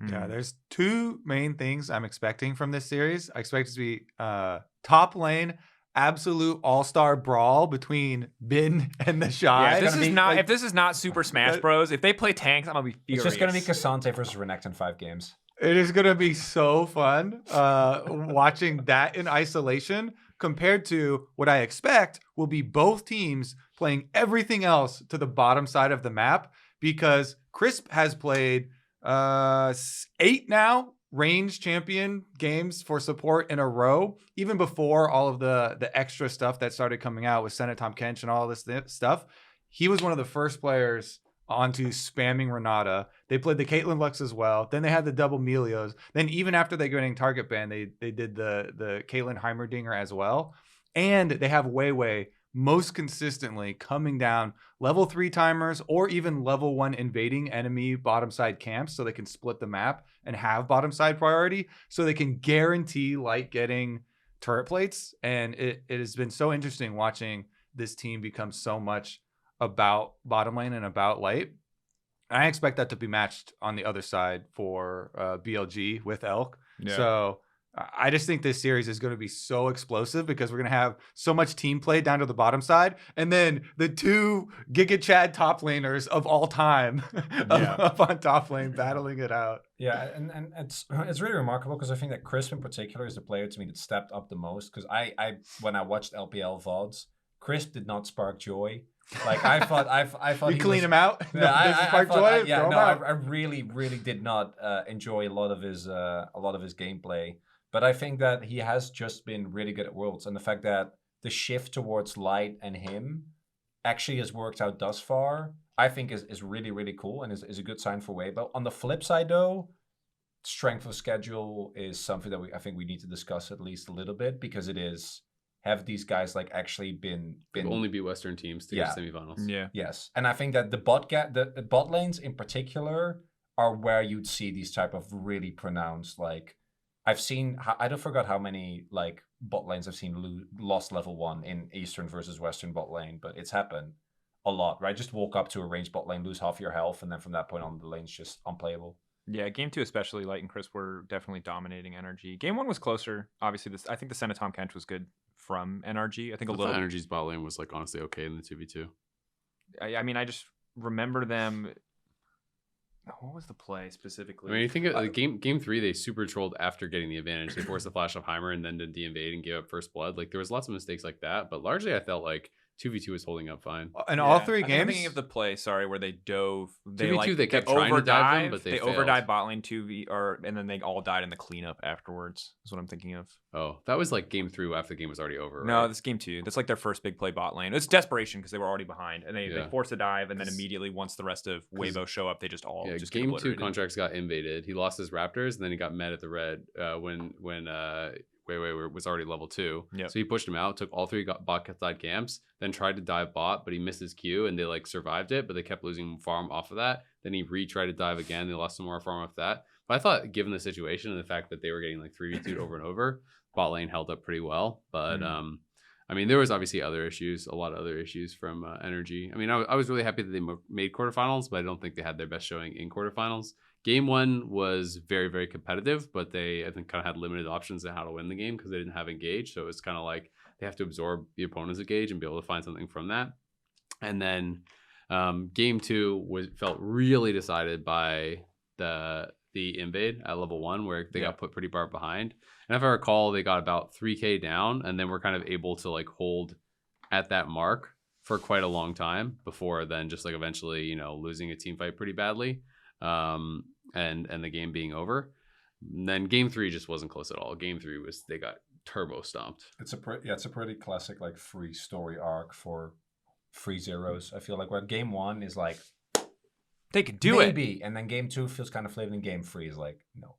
Yeah, there's 2 main things I'm expecting from this series. I expect it to be top lane absolute all-star brawl between Bin and the Shy. Yeah, if this is not Super Smash Bros, if they play tanks, I'm gonna be furious. It's just gonna be Cassante versus Renekton in 5 games. It is going to be so fun watching that in isolation compared to what I expect will be both teams playing everything else to the bottom side of the map, because Crisp has played 8 now range champion games for support in a row, even before all of the extra stuff that started coming out with Senate Tom Kench and all this stuff. He was one of the first players onto spamming Renata. They played the Caitlyn Lux as well. Then they had the double Melios. Then even after they getting target ban, they did the Caitlyn Heimerdinger as well. And they have Weiwei most consistently coming down level 3 timers or even level 1 invading enemy bottom side camps, so they can split the map and have bottom side priority, so they can guarantee light getting turret plates. And it has been so interesting watching this team become so much about bottom lane and about light. I expect that to be matched on the other side for BLG with Elk. Yeah. So I just think this series is going to be so explosive because we're going to have so much team play down to the bottom side. And then the 2 Giga Chad top laners of all time up on top lane battling it out. Yeah, and it's really remarkable because I think that Crisp in particular is the player to me that stepped up the most, because I when I watched LPL VODs, Crisp did not spark joy. Like I thought you clean him out. Yeah, I really did not enjoy a lot of his gameplay. But I think that he has just been really good at Worlds, and the fact that the shift towards light and him actually has worked out thus far, I think is really, really cool and is a good sign for Weibo. On the flip side, though, strength of schedule is something that I think we need to discuss at least a little bit, because it is have these guys like actually been They've only beat Western teams to get to semifinals. Yeah. Yes, and I think that the bot lanes in particular are where you'd see these type of really pronounced like. I've seen I don't forgot how many like bot lanes I've seen lost level 1 in Eastern versus Western bot lane, but it's happened a lot, right? Just walk up to a ranged bot lane, lose half your health, and then from that point on, the lane's just unplayable. Yeah, game 2 especially, Light and Crisp were definitely dominating NRG. Game 1 was closer. Obviously, I think the Senna Tom Kench was good from NRG. I think a little. Energy's bot lane was like honestly okay in the 2v2. I mean, I just remember them. What was the play specifically? I mean, you think of game 3, they super trolled after getting the advantage. They forced the flash of Heimer and then did the invade and gave up first blood. Like there was lots of mistakes like that, but largely I felt like 2v2 was holding up fine. And all 3 I'm games. thinking of the play, where they dove. 2v2, they kept trying to dive them, but they failed. overdive bot lane 2v, and then they all died in the cleanup afterwards. Is what I'm thinking of. Oh, that was like game 3 after the game was already over. No, right? this game 2. That's like their first big play bot lane. It's desperation because they were already behind, and they forced a dive, and then immediately once the rest of Weibo show up, they just all just game 2 obliterated. contracts got invaded. He lost his Raptors, and then he got met at the red when Weiwei was already level 2. Yep. So he pushed him out, took all 3 bot side camps, then tried to dive bot, but he missed his Q, and they like survived it, but they kept losing farm off of that. Then he tried to dive again. They lost some more farm off that. But I thought, given the situation and the fact that they were getting like 3v2'd over and over, bot lane held up pretty well. But I mean, there was obviously a lot of other issues from Energy. I mean, I was really happy that they made quarterfinals, but I don't think they had their best showing in quarterfinals. Game 1 was very, very competitive, but they, I think, kind of had limited options on how to win the game because they didn't have engage. So it was kind of like they have to absorb the opponent's engage and be able to find something from that. And then game 2 felt really decided by the invade at level 1, where they got put pretty far behind. And if I recall, they got about 3k down, and then were kind of able to like hold at that mark for quite a long time before then just like eventually, losing a team fight pretty badly. And the game being over. And then game 3 just wasn't close at all. Game 3 they got turbo stomped. It's a pretty classic like free story arc for free zeros. I feel like where game 1 is like they could do it, and then game 2 feels kind of flat, and game 3 is like no,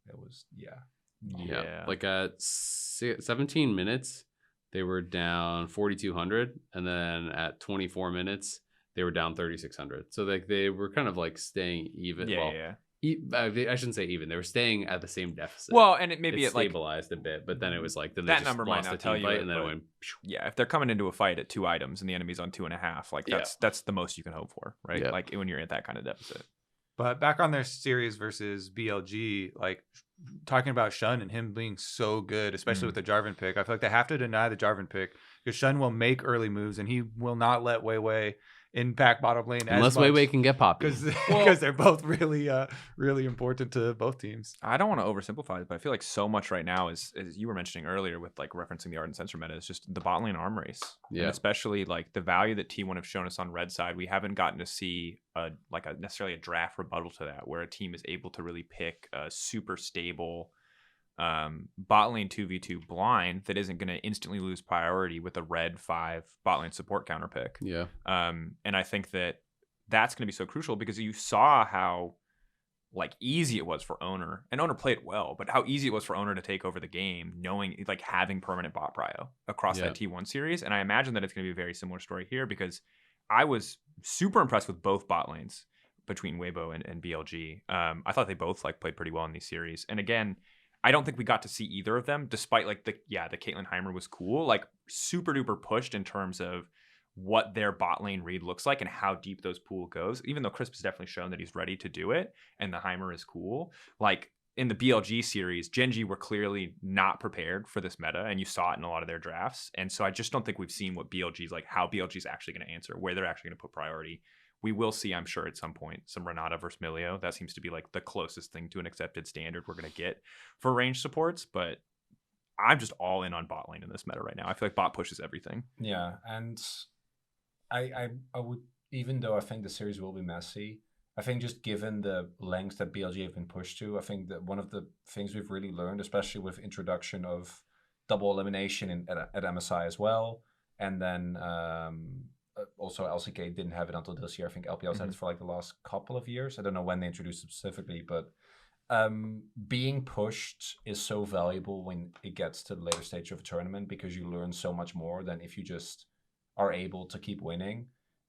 it was yeah. Like at 17 minutes they were down 4,200, and then at 24 minutes they were down 3,600. So like they were kind of like staying even. I shouldn't say even. They were staying at the same deficit. Well, and it stabilized a bit, but then it was like then they that just number might lost not the tell team you fight, it, and then it but went. Yeah, if they're coming into a fight at 2 items and the enemy's on 2.5, like that's the most you can hope for, right? Yeah. Like when you're at that kind of deficit. But back on their series versus BLG, like talking about Shun and him being so good, especially with the Jarvan pick, I feel like they have to deny the Jarvan pick because Shun will make early moves and he will not let Weiwei impact bottom lane unless Weiwei can get poppy, because they're both really really important to both teams. I don't want to oversimplify it, but I feel like so much right now is, as you were mentioning earlier with like referencing the Ardent Sensor meta, is just the bot lane arm race. Yeah. And especially like the value that T1 have shown us on red side, we haven't gotten to see necessarily a draft rebuttal to that, where a team is able to really pick a super stable bot lane 2v2 blind that isn't going to instantly lose priority with a red 5 bot lane support counter pick. Yeah. And I think that's going to be so crucial because you saw how like easy it was for Owner, and Owner played well, but how easy it was for Owner to take over the game, knowing like having permanent bot prio across that T1 series. And I imagine that it's going to be a very similar story here because I was super impressed with both bot lanes between Weibo and BLG. I thought they both like played pretty well in these series. And again, I don't think we got to see either of them, despite like the Caitlyn Heimer was cool, like super duper pushed in terms of what their bot lane read looks like and how deep those pool goes. Even though Crisp has definitely shown that he's ready to do it and the Heimer is cool. Like in the BLG series, Gen.G were clearly not prepared for this meta, and you saw it in a lot of their drafts. And so I just don't think we've seen what BLG's like, how BLG's actually going to answer, where they're actually going to put priority. We will see, I'm sure, at some point, some Renata versus Milio. That seems to be like the closest thing to an accepted standard we're going to get for range supports. But I'm just all in on bot lane in this meta right now. I feel like bot pushes everything. Yeah, and I would, even though I think the series will be messy, I think just given the lengths that BLG have been pushed to, I think that one of the things we've really learned, especially with introduction of double elimination at MSI as well, and then also LCK didn't have it until this year. I think LPL's had it for like the last couple of years. I don't know when they introduced it specifically, but being pushed is so valuable when it gets to the later stage of a tournament because you learn so much more than if you just are able to keep winning.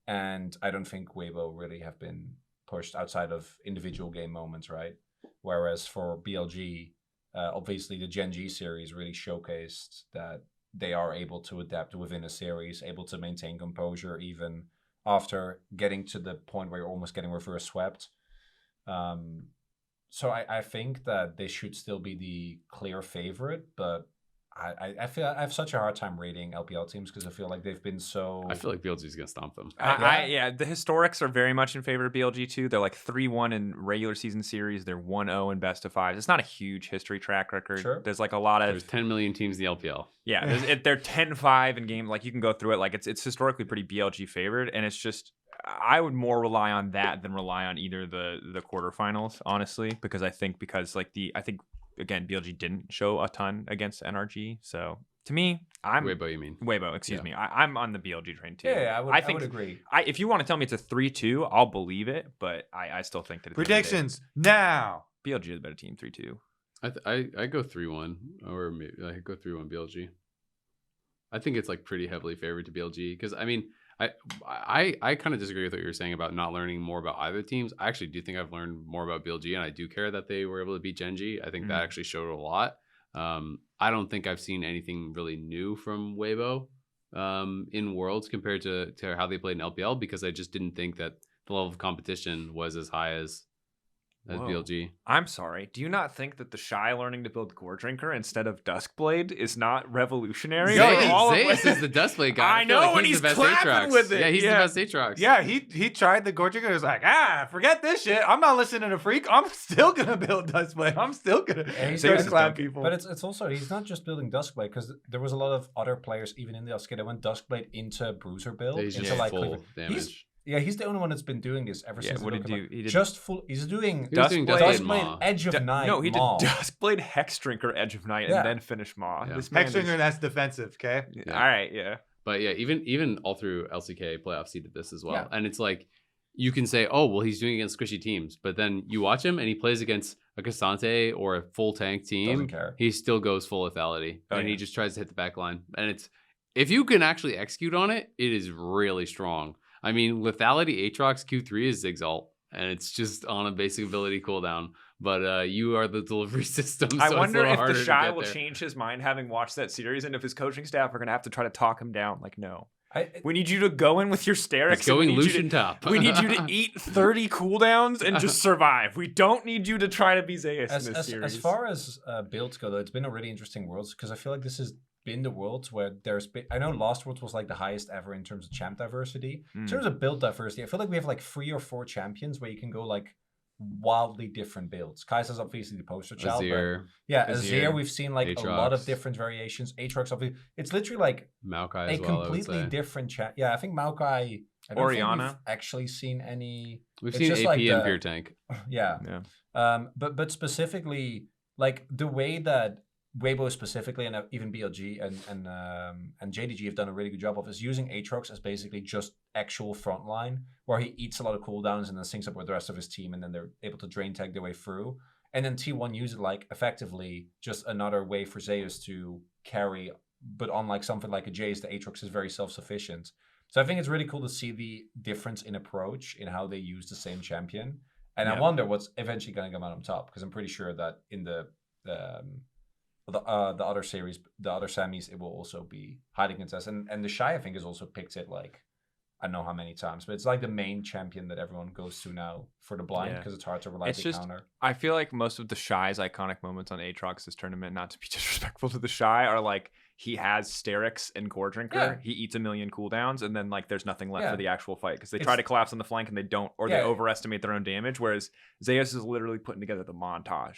And I don't think Weibo really have been pushed outside of individual game moments, right? Whereas for BLG, obviously the Gen G series really showcased that they are able to adapt within a series, able to maintain composure even after getting to the point where you're almost getting reverse swept. So I think that they should still be the clear favorite, but I feel I have such a hard time rating LPL teams because I feel like they've been so. I feel like BLG is gonna stomp them. Yeah, the historics are very much in favor of BLG too. They're like 3-1 in regular season series. They're 1-0 in best of fives. It's not a huge history track record. Sure. There's like a lot of There's 10 million teams in the LPL. yeah. They're 10-5 in game. Like you can go through it. Like it's historically pretty BLG favored, and it's just I would more rely on that than rely on either the quarterfinals, honestly, because I think again, BLG didn't show a ton against NRG. So to me, I'm Weibo, you mean? Weibo, excuse me. I'm on the BLG train too. Yeah, I would agree. If you want to tell me it's a 3-2, I'll believe it, but I still think that it's Predictions now. BLG is a better team, 3-2. I go 3-1 or maybe I go 3-1 BLG. I think it's like pretty heavily favored to BLG because I mean I kind of disagree with what you were saying about not learning more about either teams. I actually do think I've learned more about BLG, and I do care that they were able to beat Gen G. I think that actually showed a lot. I don't think I've seen anything really new from Weibo in Worlds compared to how they played in LPL because I just didn't think that the level of competition was as high as BLG. I'm sorry. Do you not think that the Shy learning to build Gore Drinker instead of Duskblade is not revolutionary? Zeus is the Duskblade guy. I know, like and he's clapping with it. Yeah, he's the best Aatrox. Yeah, he tried the Gorge and was like, forget this shit. I'm not listening to Freak. I'm still gonna build Duskblade. I'm still gonna clap people. But it's also he's not just building Duskblade because there was a lot of other players even in the LCK that went Duskblade into Bruiser build. He's into just like full damage. He's the only one that's been doing this ever since. What did he do? He did just full. He's doing Duskblade Edge of Night. No, he did Maw. Duskblade Hex Drinker Edge of Night and then finish Maw. Yeah. This man Hexringer, that's defensive, okay? All right, yeah. But yeah, even all through LCK playoffs, he did this as well. Yeah. And it's like you can say, oh, well, he's doing it against squishy teams, but then you watch him and he plays against a Cassante or a full tank team. Doesn't care. He still goes full lethality, and yeah. he just tries to hit the back line. And it's if you can actually execute on it, it is really strong. I mean, lethality Aatrox Q3 is Exalt, and it's just on a basic ability cooldown. But you are the delivery system. So I wonder if the Shy will there. change his mind having watched that series, and if his coaching staff are going to have to try to talk him down. Like, no. We need you to go in with your Sterix. It's going Lucian top. We need you to eat 30 cooldowns and just survive. We don't need you to try to be Zeus in this series. As far as builds go, though, it's been a really interesting Worlds because I feel like this has been the Worlds where there's been, I know Lost Worlds was like the highest ever in terms of champ diversity. In terms of build diversity, I feel like we have like 3 or 4 champions where you can go like wildly different builds. Kai'Sa's obviously the poster child. Azeal, we've seen like Aatrox. a lot of different variations. Aatrox, obviously, it's literally like Maokai a as well, completely I would say. different champ. Yeah, I think Maokai. I don't Orianna. think we've actually seen any. We've it's seen just AP like and the- Pure Tank. Yeah. But specifically, like the way that Weibo specifically and even BLG and JDG have done a really good job of is using Aatrox as basically just actual frontline where he eats a lot of cooldowns and then syncs up with the rest of his team and then they're able to drain tag their way through. And then T1 use it like effectively just another way for Zeus to carry, but unlike something like a Jace, the Aatrox is very self-sufficient. So I think it's really cool to see the difference in approach in how they use the same champion. And I wonder what's eventually going to come out on top because I'm pretty sure that in the other series, the other semis, it will also be hiding contest. And the Shy, I think, has also picked it like, I don't know how many times, but it's like the main champion that everyone goes to now for the blind because it's hard to reliably counter. I feel like most of the Shy's iconic moments on Aatrox's tournament, not to be disrespectful to the Shy, are like he has Sterix and Gore Drinker, he eats 1 million cooldowns, and then like there's nothing left for the actual fight because they try to collapse on the flank and they don't, or they overestimate their own damage, whereas Zeus is literally putting together the montage.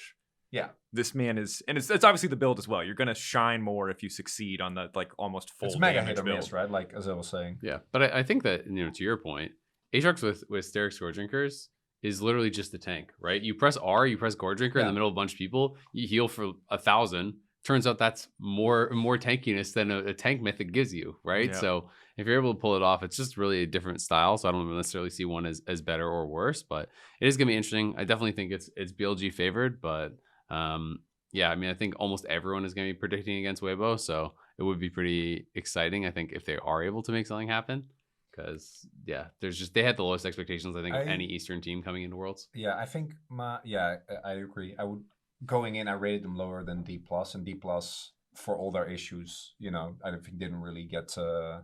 Yeah, this man is, and it's obviously the build as well. You're gonna shine more if you succeed on the like almost full. It's mega damage hit or build. miss, right? Like as I was saying. Yeah, but I think that to your point, Aatrox with Sterix Gore Drinkers is literally just the tank, right? You press R, you press Gore Drinker in the middle of a bunch of people, you heal for 1,000. Turns out that's more tankiness than a tank mythic gives you, right? Yeah. So if you're able to pull it off, it's just really a different style. So I don't necessarily see one as better or worse, but it is gonna be interesting. I definitely think it's BLG favored, but yeah, I mean, I think almost everyone is gonna be predicting against Weibo, so it would be pretty exciting, I think, if they are able to make something happen. Because yeah, they had the lowest expectations I think of any Eastern team coming into Worlds. Yeah, I think I agree. Going in, I rated them lower than D+, and D+ for all their issues, I don't think didn't really get to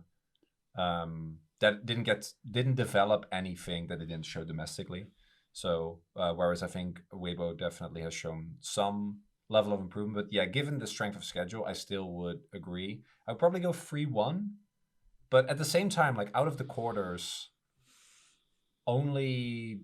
didn't develop anything that they didn't show domestically. So whereas I think Weibo definitely has shown some level of improvement, but yeah, given the strength of schedule, I still would agree. I would probably go 3-1. But at the same time, like out of the quarters, only,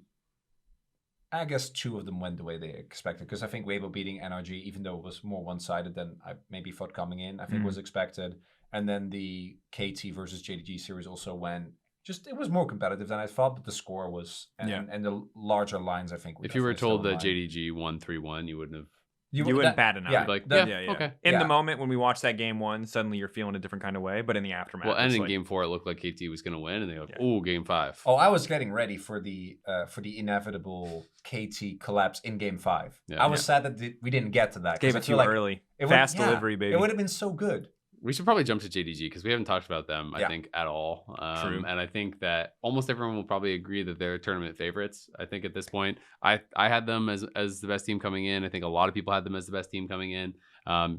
I guess, 2 of them went the way they expected. Because I think Weibo beating NRG, even though it was more one-sided than I maybe thought coming in, I think was expected. And then the KT versus JDG series also went, it was more competitive than I thought, but the score was, and the larger lines, I think. If you were told that JDG won 3-1, you wouldn't have. You wouldn't bat an eye. Yeah, like, okay. In the moment when we watched that game 1, suddenly you're feeling a different kind of way. But in the aftermath, well, and in game 4, it looked like KT was going to win, and they go, "Oh, game 5." Oh, I was getting ready for the inevitable KT collapse in game 5. I was sad that we didn't get to that. Gave it too early. Fast delivery, baby. It would have been so good. We should probably jump to JDG because we haven't talked about them, I think, at all. True. And I think that almost everyone will probably agree that they're tournament favorites. I think at this point, I had them as the best team coming in. I think a lot of people had them as the best team coming in.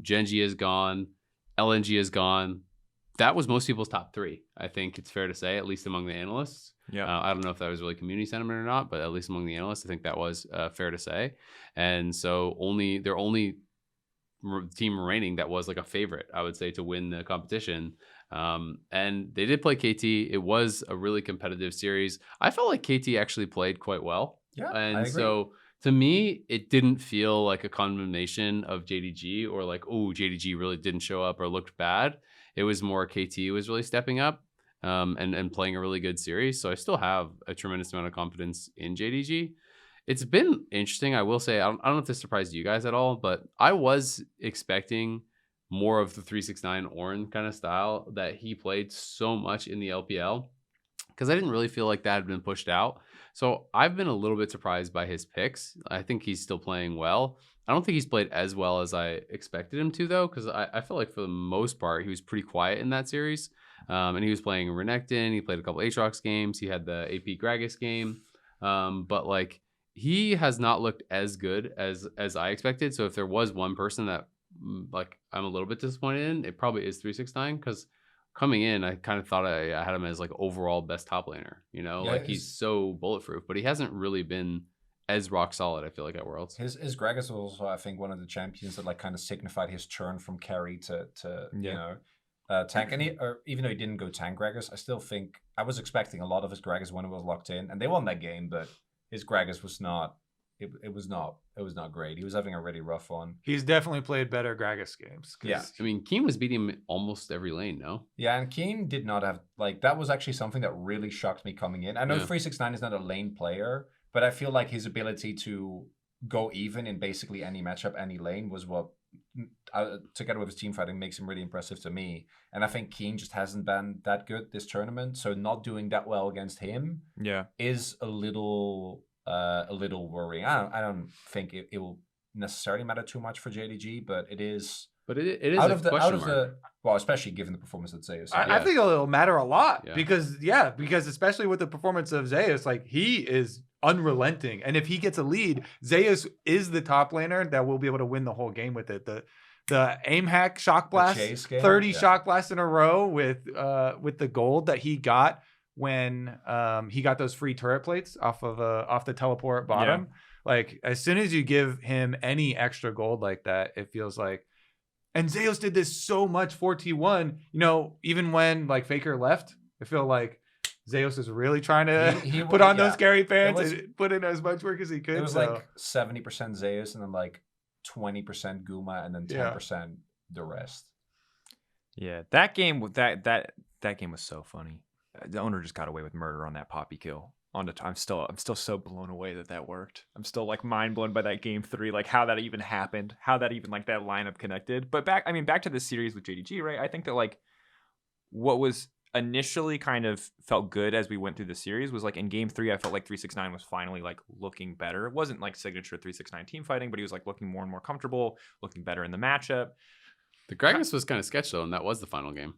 Genji is gone. LNG is gone. That was most people's top 3. I think it's fair to say, at least among the analysts. Yeah. I don't know if that was really community sentiment or not, but at least among the analysts, I think that was fair to say. And so their only team remaining that was like a favorite, I would say, to win the competition. And they did play KT. It was a really competitive series. I felt like KT actually played quite well. Yeah, and I agree. So to me, it didn't feel like a condemnation of JDG or like, oh, JDG really didn't show up or looked bad. It was more KT was really stepping up and playing a really good series. So I still have a tremendous amount of confidence in JDG. It's been interesting, I will say. I don't know if this surprised you guys at all, but I was expecting more of the 369 Ornn kind of style that he played so much in the LPL, because I didn't really feel like that had been pushed out. So I've been a little bit surprised by his picks. I think he's still playing well. I don't think he's played as well as I expected him to, though, because I feel like for the most part, he was pretty quiet in that series. And he was playing Renekton. He played a couple Aatrox games. He had the AP Gragas game. But like, he has not looked as good as I expected. So if there was one person that like I'm a little bit disappointed in, it probably is 369, because coming in, I kind of thought I had him as like overall best top laner. Like he's so bulletproof, but he hasn't really been as rock solid, I feel like, at Worlds. His Gragas was also, I think, one of the champions that like kind of signified his turn from carry to tank. And even though he didn't go tank Gragas, I still think I was expecting a lot of his Gragas when it was locked in, and they won that game, but his Gragas was not. It was not great. He was having a really rough one. He's definitely played better Gragas games. Yeah, I mean, Keen was beating him almost every lane. No. Yeah, and Keen did not have that was actually something that really shocked me coming in. I know 369 is not a lane player, but I feel like his ability to go even in basically any matchup, any lane, was what, together with his team fighting, makes him really impressive to me. And I think Keen just hasn't been that good this tournament, so not doing that well against him is a little worrying. I don't think it will necessarily matter too much for JDG, but it is. But it is out of the well, especially given the performance of Zeus. I think it'll matter a lot because especially with the performance of Zeus, like he is unrelenting, and if he gets a lead, Zeus is the top laner that will be able to win the whole game with it. The aim hack shock blast, 30 shock blasts in a row with the gold that he got when he got those free turret plates off the teleport bottom. Like as soon as you give him any extra gold like that, it feels like. And Zeus did this so much for T1. Even when like Faker left, I feel like Zeus is really trying to put on those scary pants and put in as much work as he could. It was like 70% Zeus and then like 20% Guma and then 10% the rest. Yeah, that game was so funny. The owner just got away with murder on that poppy kill. I'm still so blown away that worked. I'm still like mind blown by that game 3, like how that even happened, how that even like that lineup connected. But back to this series with JDG, right? I think that like what was initially kind of felt good as we went through the series was like in game 3, I felt like 369 was finally like looking better. It wasn't like signature 369 team fighting, but he was like looking more and more comfortable, looking better in the matchup. The Gragas was kind of sketch though, and that was the final game.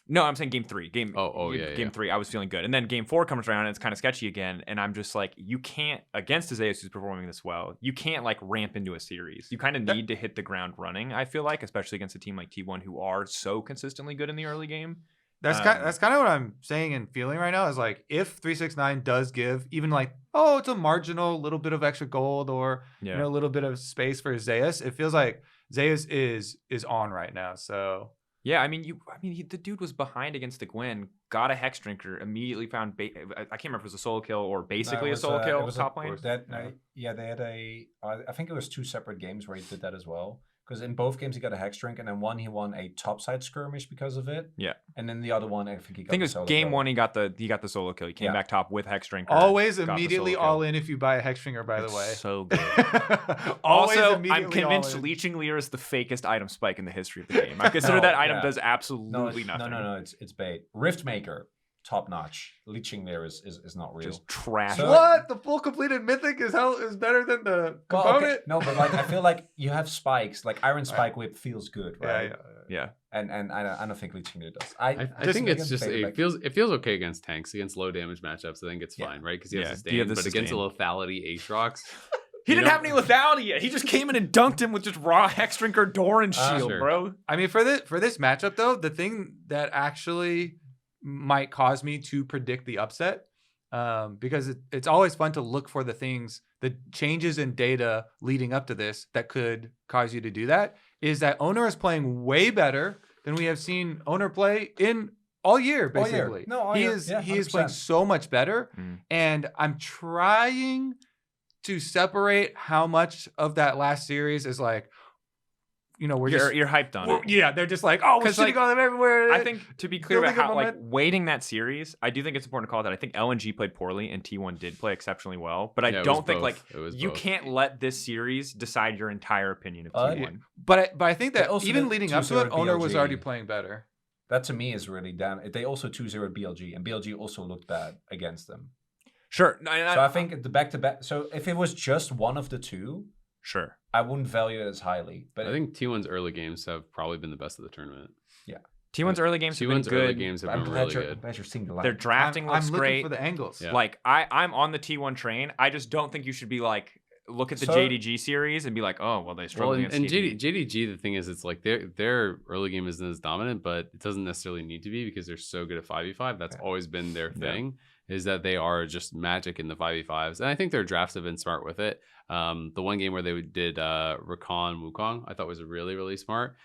No, I'm saying game 3. Game 3, I was feeling good. And then game 4 comes around and it's kind of sketchy again. And I'm just like, you can't, against Azeal who's performing this well, you can't like ramp into a series. You kind of need to hit the ground running, I feel like, especially against a team like T1 who are so consistently good in the early game. That's kind of what I'm saying and feeling right now is like if 369 does give even like, oh, it's a marginal little bit of extra gold or you know a little bit of space for Zeus, it feels like Zeus is on right now. So yeah, I mean, the dude was behind against the Gwen, got a Hex Drinker, immediately found I can't remember if it was a solo kill or basically a solo kill top lane. They had I think it was 2 separate games where he did that as well. Because in both games he got a Hex Drink, and then one he won a topside skirmish because of it. Yeah. And then the other one, I think he got. I think it was game 1. He got the solo kill. He came back top with Hex Drinker. Always immediately all in if you buy a Hex Drinker. By the way, so good. Always also, I'm convinced Leeching Leer is the fakest item spike in the history of the game. I consider that item does absolutely nothing. No, it's bait. Riftmaker, top notch. Leeching there is not real. Just trash. So, what? The full completed mythic is better than the component? Okay. No, but like I feel like you have spikes. Like Iron Spike Whip feels good, right? Yeah. And I don't think Leeching there does. I think it's just it feels okay against tanks, against low damage matchups. I think it's fine, right? Because he has sustain, but against a lethality Ace Rocks. He didn't have any lethality yet. He just came in and dunked him with just raw Hex Drinker, Doran Shield, bro. I mean, for this matchup though, the thing that actually might cause me to predict the upset, because it's always fun to look for the changes in data leading up to this that could cause you to do that, is that Owner is playing way better than we have seen Owner play in all year, basically. He is playing so much better, and I'm trying to separate how much of that last series is like, you know, you're hyped on it. Yeah, they're just like, oh, we're shooting on them everywhere. I think to be clear about how like weighting that series, I do think it's important to call that. I think LNG played poorly and T1 did play exceptionally well, but I don't think like you can't let this series decide your entire opinion of T1. But I think that even leading up to it, Owner was already playing better. That to me is really damn. They also 2-0 BLG, and BLG also looked bad against them. Sure. So I think the back-to-back. So if it was just one of the two. Sure. I wouldn't value it as highly. But I think T1's early games have probably been the best of the tournament. Yeah. T1's early games have been good. Early games have been really good. Glad you're seeing the line. Their drafting looks great. I'm looking for the angles. Yeah. Like, I'm on the T1 train. I just don't think you should be like, look at the JDG series and be like, oh, well, they struggle against KT. JDG, the thing is, it's like their early game isn't as dominant, but it doesn't necessarily need to be because they're so good at 5v5. That's always been their thing, is that they are just magic in the 5v5s. And I think their drafts have been smart with it. The one game where they did Rakan Wukong, I thought was really, really smart,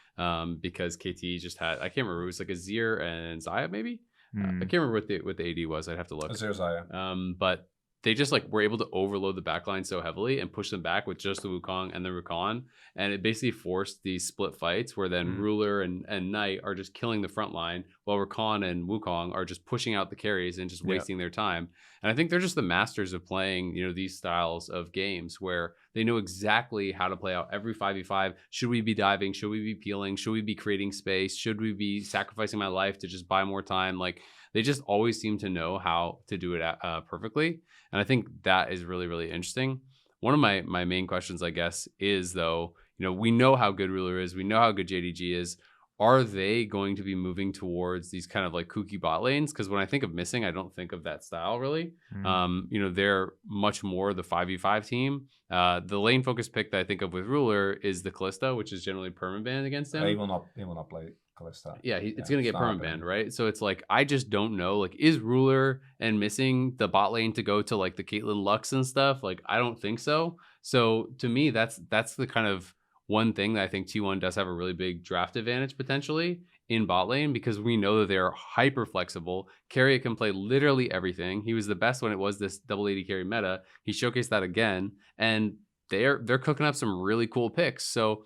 because KT just had, I can't remember, it was like Azeal and Xayah maybe? I can't remember what the AD was. I'd have to look. Azeal Xayah. But they just like were able to overload the backline so heavily and push them back with just the Wukong and the Rakan. And it basically forced these split fights where then Ruler and Knight are just killing the front line while Rakan and Wukong are just pushing out the carries and just wasting their time. And I think they're just the masters of playing, you know, these styles of games where they know exactly how to play out every 5v5. Should we be diving? Should we be peeling? Should we be creating space? Should we be sacrificing my life to just buy more time? Like, they just always seem to know how to do it perfectly. And I think that is really, really interesting. One of my main questions, I guess, is though, you know, we know how good Ruler is. We know how good JDG is. Are they going to be moving towards these kind of like kooky bot lanes? Because when I think of missing, I don't think of that style really. You know, they're much more the 5v5 team. The lane focused pick that I think of with Ruler is the Kalista, which is generally permanent banned against him. He will not play Kalista. Yeah, it's going to get permanent banned, right? So it's like, I just don't know. Like, is Ruler and missing the bot lane to go to like the Caitlyn Lux and stuff? Like, I don't think so. So to me, that's the kind of one thing that I think T1 does have a really big draft advantage potentially in bot lane, because we know that they're hyper flexible. Carrier can play literally everything. He was the best when it was this double AD carry meta. He showcased that again, and they're cooking up some really cool picks. So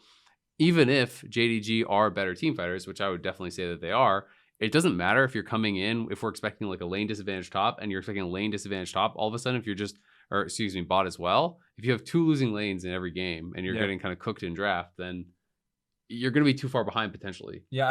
even if JDG are better team fighters, which I would definitely say that they are, it doesn't matter if you're coming in, if we're expecting like a lane disadvantage top and you're expecting a lane disadvantage top, all of a sudden if you're just, or excuse me, bot as well, if you have 2 losing lanes in every game and you're getting kind of cooked in draft, then you're going to be too far behind potentially. Yeah,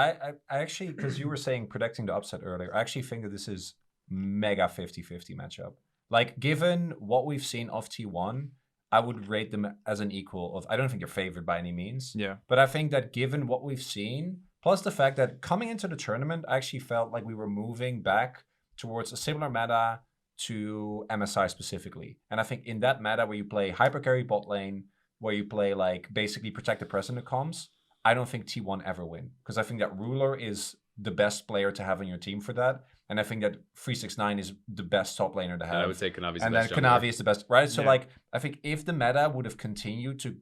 I actually, because you were saying predicting the upset earlier, I actually think that this is mega 50-50 matchup. Like, given what we've seen of T1, I would rate them as an equal of, I don't think you're favored by any means. Yeah. But I think that given what we've seen, plus the fact that coming into the tournament, I actually felt like we were moving back towards a similar meta to MSI specifically. And I think in that meta where you play hypercarry bot lane, where you play like basically protect the president comms, I don't think T1 ever win. Because I think that Ruler is the best player to have on your team for that. And I think that 369 is the best top laner to have. And I would say Kanavi's the and best then jungler. Kanavi is the best, right? So Yeah. like, I think if the meta would have continued to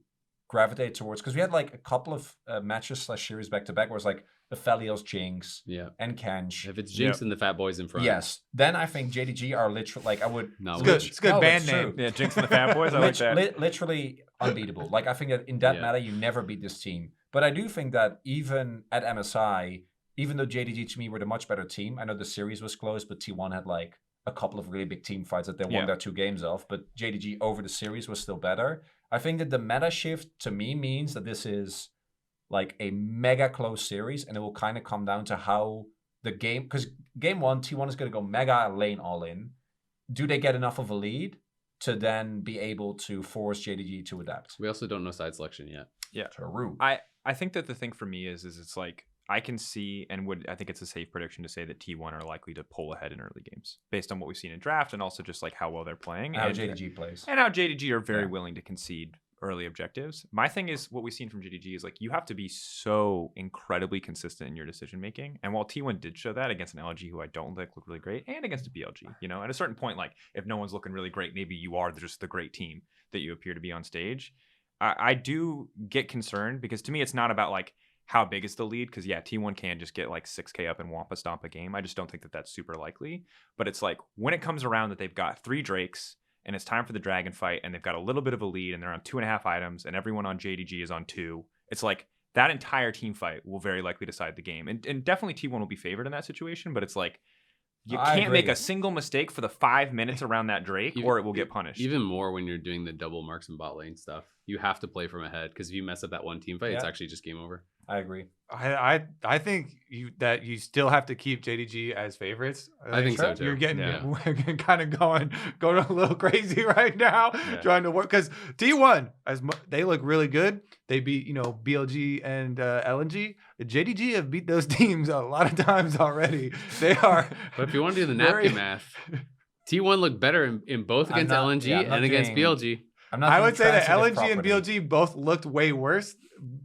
gravitate towards, because we had like a couple of matches/series back to back where it's like the Felios Jinx Yeah. and Kench. If it's Jinx and the Fat Boys in front. Yes, then I think JDG are literally like I would. No, It's good. It's a good No, band it's name. true. Yeah, Jinx and the Fat Boys. I like that. Literally unbeatable. Like I think that in that Yeah. meta you never beat this team. But I do think that even at MSI, even though JDG to me were the much better team, I know the series was close, but T1 had like a couple of really big team fights that they won Yeah. their 2 games of. But JDG over the series was still better. I think that the meta shift to me means that this is like a mega close series, and it will kind of come down to how the game, because game 1, T1 is going to go mega lane all in. Do they get enough of a lead to then be able to force JDG to adapt? We also don't know side selection yet. Yeah. True. I think that the thing for me is it's like I can see and I think it's a safe prediction to say that T1 are likely to pull ahead in early games based on what we've seen in draft and also just like how well they're playing How and JDG plays. and how JDG are very Yeah. willing to concede early objectives. My thing is what we've seen from JDG is like you have to be so incredibly consistent in your decision making. And while T1 did show that against an LG who I don't think looked really great and against a BLG, you know, at a certain point, like if no one's looking really great, maybe you are just the great team that you appear to be on stage. I do get concerned because to me it's not about like how big is the lead, because yeah, T1 can just get like 6k up and wampa stomp a game. I just don't think that that's super likely. But it's like when it comes around that they've got 3 Drakes and it's time for the dragon fight and they've got a little bit of a lead and they're on 2.5 items and everyone on JDG is on 2, it's like that entire team fight will very likely decide the game. And definitely T1 will be favored in that situation, but it's like you I can't make agree. a single mistake for the 5 minutes around that Drake or it will get punished. Even more when you're doing the double marks and bot lane stuff. You have to play from ahead because if you mess up that one team fight, it's Yeah. actually just game over. I agree. I think that you still have to keep JDG as favorites. I think so, too. You're getting Yeah. we're kind of going a little crazy right now, Yeah. trying to work because T1 they look really good. They beat BLG and LNG. JDG have beat those teams a lot of times already. They are. But if you want to do the Very- napkin math, T1 looked better in both I'm against not- LNG yeah, I'm not and against doing- BLG. I'm not I doing would say that transitive LNG and property. BLG both looked way worse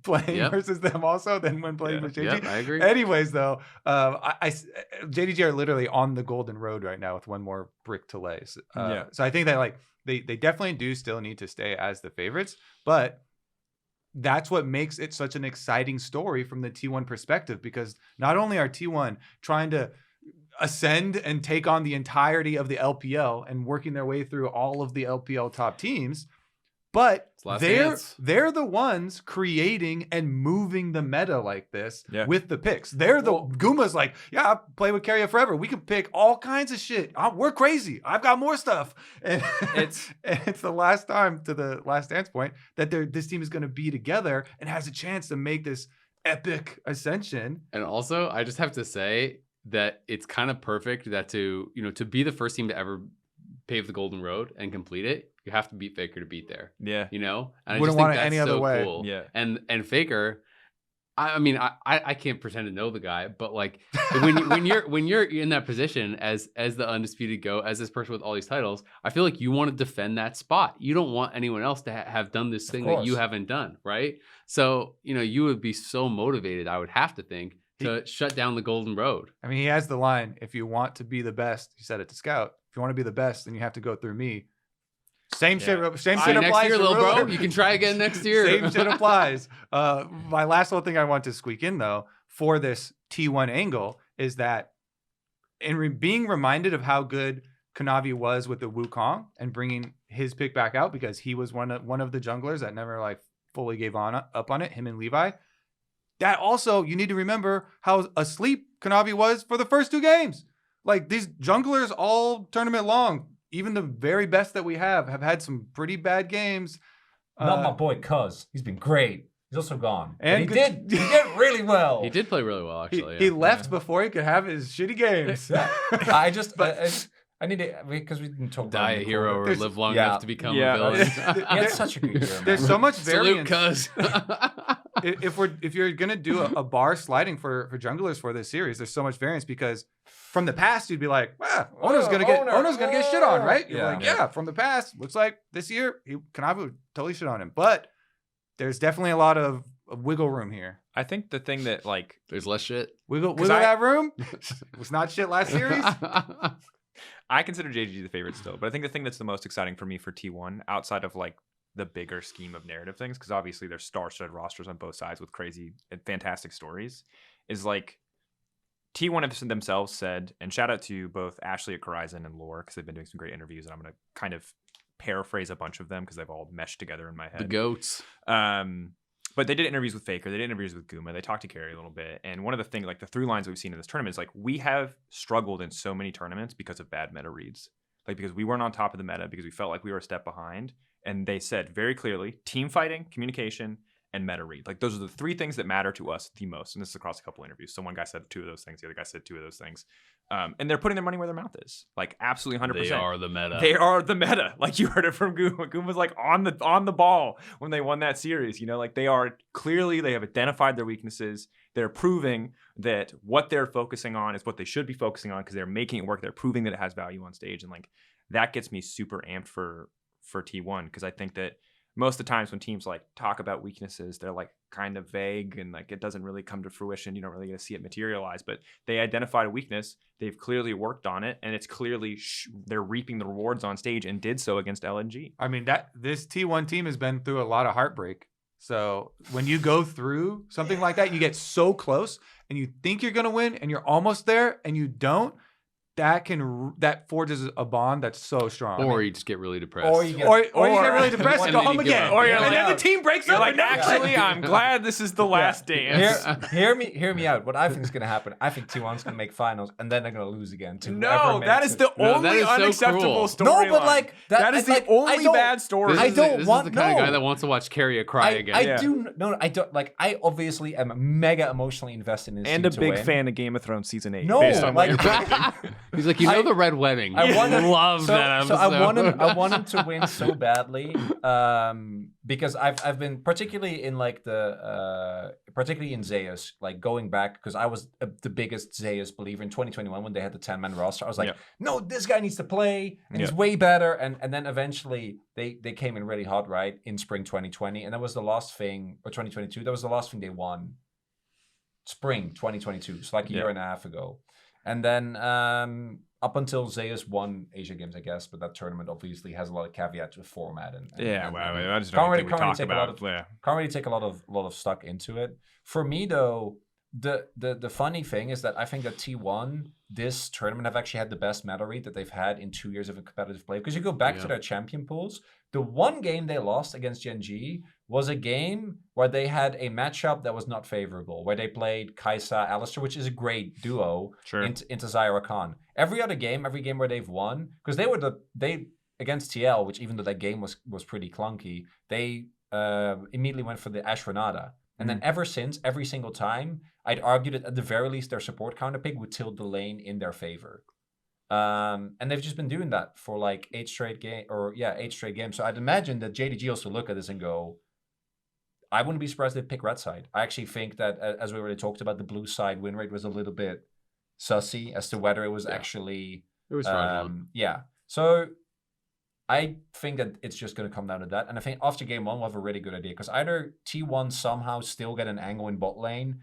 playing Yep. versus them also than when playing Yeah. with JDG. Yep, I agree. Anyways, though, JDG are literally on the golden road right now with one more brick to lay. So I think that like they definitely do still need to stay as the favorites, but that's what makes it such an exciting story from the T1 perspective, because not only are T1 trying to ascend and take on the entirety of the LPL and working their way through all of the LPL top teams, but It's Last Dance. they're the ones creating and moving the meta like this Yeah. with the picks. They're the Guma's like, yeah, I play with Carrier forever. We can pick all kinds of shit. We're crazy. I've got more stuff. And it's the last time, to the last dance point, that this team is going to be together and has a chance to make this epic ascension. And also, I just have to say that it's kind of perfect that to be the first team to ever pave the golden road and complete it, you have to beat Faker to beat there. Yeah. And I Wouldn't just want think it any that's other so way. cool. Yeah. And Faker, I mean, I can't pretend to know the guy, but like when you're in that position as the undisputed GOAT, as this person with all these titles, I feel like you want to defend that spot. You don't want anyone else to have done this thing that you course. haven't done, right? So you would be so motivated, I would have to think, to shut down the golden road. I mean, he has the line, if you want to be the best, he said it to Scout, if you want to be the best, then you have to go through me. Same shit applies. Next year, for little bro, Ruler. you can try again next year. Same shit applies. My last little thing I want to squeak in, though, for this T1 angle is that being reminded of how good Kanavi was with the Wukong and bringing his pick back out, because he was one of the junglers that never like fully gave up on it, him and Levi. That also, you need to remember how asleep Kanavi was for the first 2 games. Like, these junglers all tournament long, even the very best that we have had some pretty bad games. Not my boy Cuz. He's been great. He's also gone. And But he did really well. He did play really well, actually. He left before he could have his shitty games. I need to, because we didn't talk about Die a him hero or before. live long yeah. enough to become Yeah. a villain. He had such a good year, man. There's so much Salute, variance. cuz. If you're gonna do a bar sliding for junglers for this series, there's so much variance because from the past you'd be like, Ono's gonna get shit on, right? You're like, from the past, looks like this year Kanavu would totally shit on him, but there's definitely a lot of wiggle room here. I think the thing that like There's less shit. Wiggle that room was not shit last series. I consider JGG the favorite still, but I think the thing that's the most exciting for me for T1 outside of like the bigger scheme of narrative things, because obviously there's star-studded rosters on both sides with crazy and fantastic stories, is like T1 themselves said, and shout out to both Ashley at Horizon and Lore because they've been doing some great interviews, and I'm going to kind of paraphrase a bunch of them because they've all meshed together in my head. The goats. But they did interviews with Faker. They did interviews with Guma. They talked to Carrie a little bit. And one of the things, like the through lines we've seen in this tournament is like we have struggled in so many tournaments because of bad meta reads. Like because we weren't on top of the meta, because we felt like we were a step behind. And they said very clearly, team fighting, communication, and meta read. Like those are the three things that matter to us the most. And this is across a couple interviews. So one guy said 2 of those things. The other guy said 2 of those things. And they're putting their money where their mouth is. Like absolutely 100%. They are the meta. They are the meta. Like you heard it from Guma. Guma was like on the ball when they won that series. You know, like they have identified their weaknesses. They're proving that what they're focusing on is what they should be focusing on because they're making it work. They're proving that it has value on stage. And like that gets me super amped for T1 because I think that most of the times when teams like talk about weaknesses, they're like kind of vague and like it doesn't really come to fruition. You don't really get to see it materialize, but they identified a weakness. They've clearly worked on it, and it's clearly they're reaping the rewards on stage and did so against LNG. I mean, this T1 team has been through a lot of heartbreak. So when you go through something like that, you get so close and you think you're going to win and you're almost there and you don't. That forges a bond that's so strong. Or you just get really depressed. Or you get really depressed and go home again. Or and then the team breaks You're up. like, actually, I'm glad this is the last dance. Hear me out. What I think is going to happen, I think T1's going to make finals, and then they're going to lose again. No, that is the only that is so unacceptable cruel. story. No, but like that is the only bad story. This I is don't this want is the kind of no. guy that wants to watch Carrier cry again. I don't like. I obviously am mega emotionally invested in this And team a to big win. fan of Game of Thrones season 8. No, based on what like- you're predicting. He's like, the Red Wedding. I want him, love that so episode. I want him to win so badly because I've been particularly in like particularly in Zeus, like going back because I was the biggest Zeus believer in 2021 when they had the 10-man roster. I was like, no, this guy needs to play and he's way better. And then eventually they came in really hot, right, in spring 2020, and that was the last thing, or 2022. That was the last thing they won. Spring 2022, so like a year and a half ago. And then up until Zeus won Asia Games, I guess, but that tournament obviously has a lot of caveats with format and I just don't think we talk about. can't really take a lot of stock into it. For me though, the funny thing is that I think that T1 this tournament have actually had the best meta read that they've had in 2 years of a competitive play. Because you go back to their champion pools, the one game they lost against Gen G was a game where they had a matchup that was not favorable, where they played Kaisa, Alistair, which is a great duo, into Zyra Khan. Every other game, where they've won, because they against TL, which even though that game was pretty clunky, they immediately went for the Ashranada. And then ever since, every single time, I'd argue that at the very least their support counter pick would tilt the lane in their favor. And they've just been doing that for like 8 straight games. So I'd imagine that JDG also look at this and go, I wouldn't be surprised if they pick red side. I actually think that, as we already talked about, the blue side win rate was a little bit sussy as to whether it was actually... It was fraudulent. So I think that it's just going to come down to that. And I think after game 1, we'll have a really good idea. Because either T1 somehow still get an angle in bot lane,